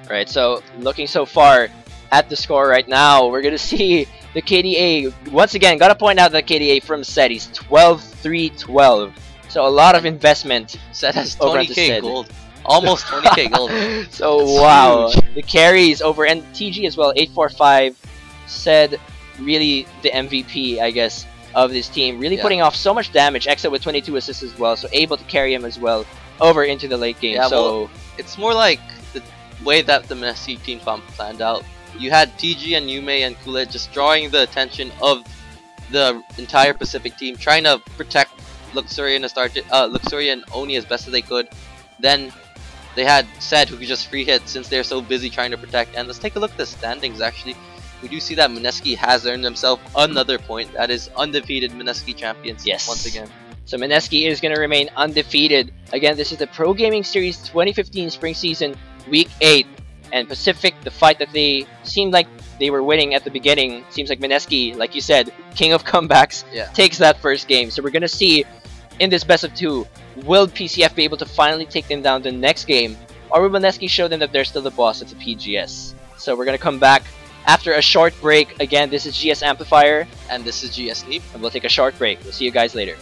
Right, so looking so far at the score right now, we're going to see the KDA, once again, got to point out that KDA from SED, he's 12-3-12. So a lot of investment. SED has over 20k gold. Almost 20k gold. So that's wow, huge. The carries over, and TG as well, 845, SED really the MVP, I guess, of this team. Really putting off so much damage. Exa with 22 assists as well, so able to carry him as well over into the late game. Yeah, so well, it's more like the way that the Mineski team planned out. You had TG and Yume and Kulet just drawing the attention of the entire Pacific team, trying to protect Luxuria and Oni as best as they could. Then they had SED who could just free hit since they're so busy trying to protect. And let's take a look at the standings actually. We do see that Mineski has earned themselves another point. That is undefeated Mineski champions once again. So Mineski is going to remain undefeated. Again, this is the Pro Gaming Series 2015 Spring Season Week 8. And Pacific, the fight that they seemed like they were winning at the beginning, seems like Mineski, like you said, king of comebacks, takes that first game. So we're going to see in this best of 2, will PCF be able to finally take them down the next game? Or will Mineski show them that they're still the boss at the PGS? So we're going to come back after a short break. Again, this is GS Amplifier. And this is GS Leap. And we'll take a short break. We'll see you guys later.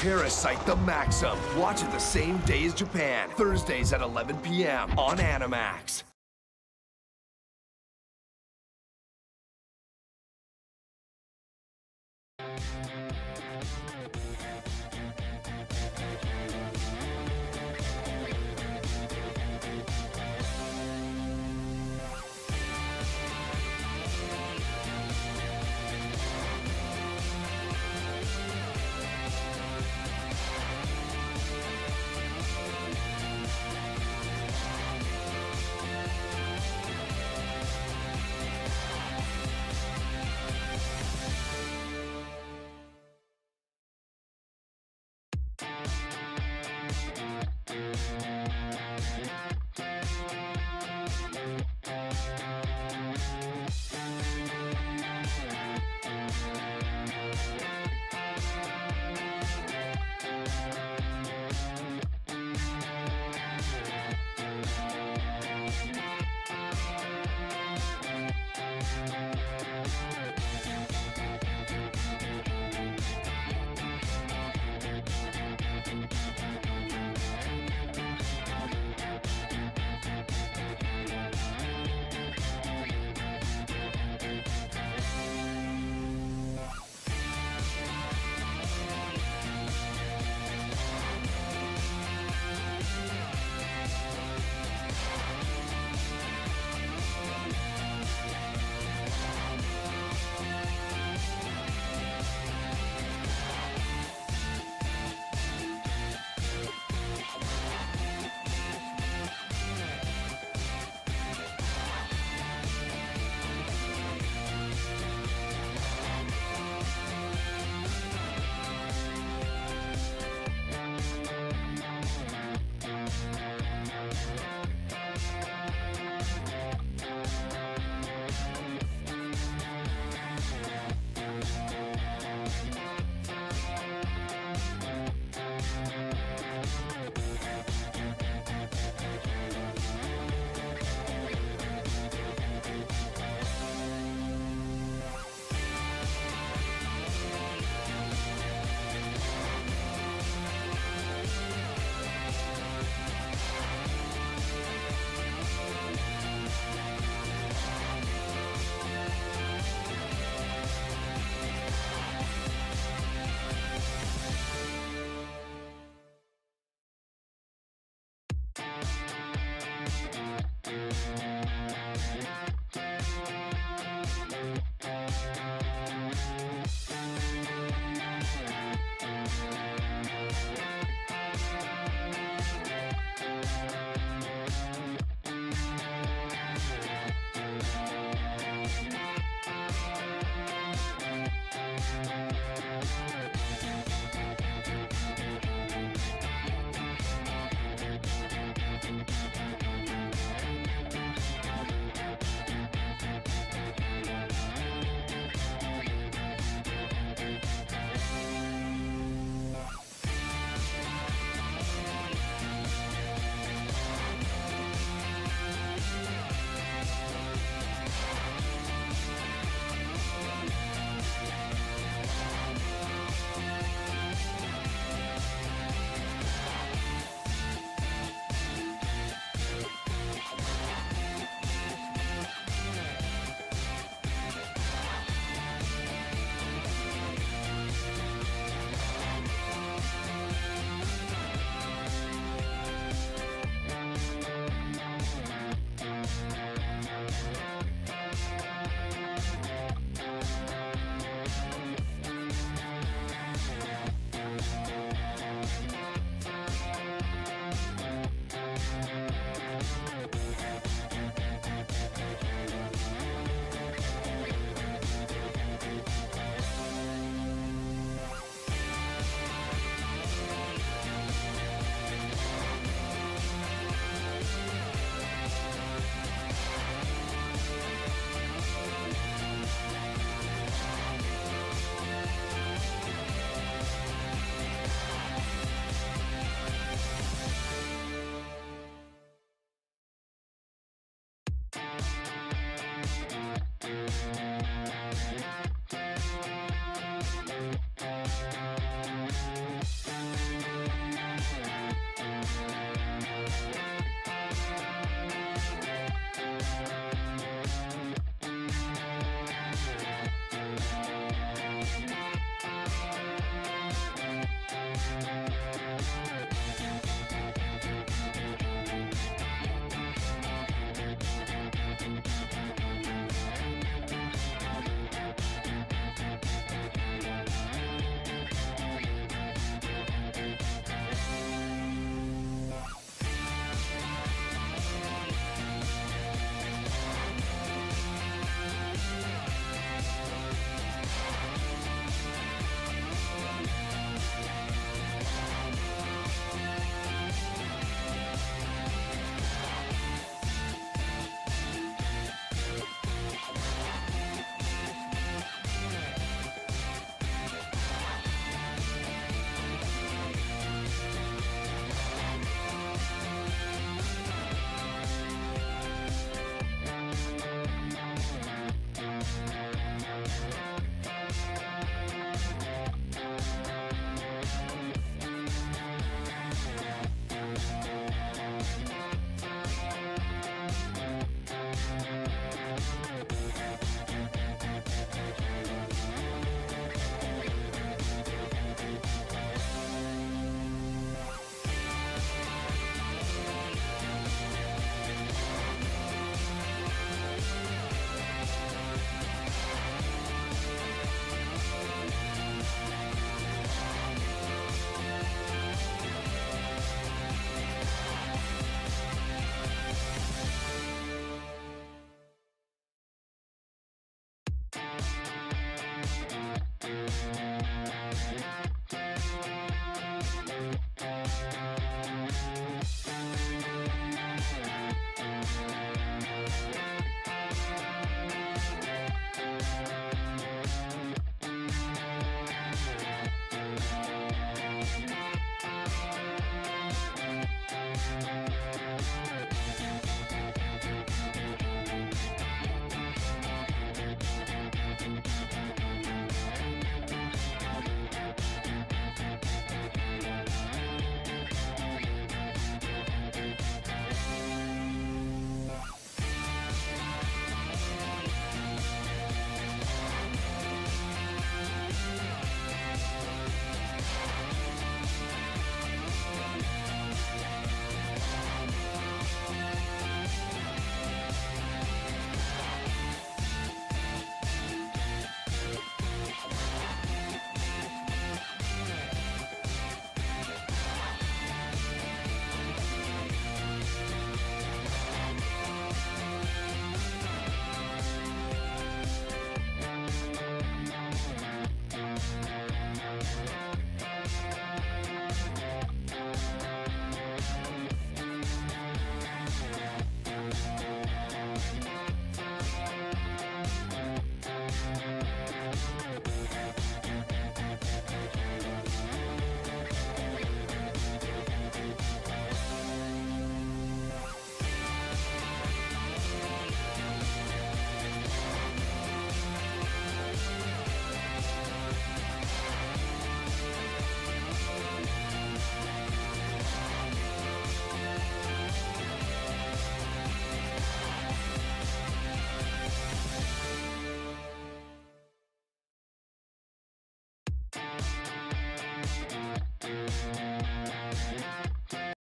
Parasite the Maxim. Watch it the same day as Japan. Thursdays at 11 p.m. on Animax.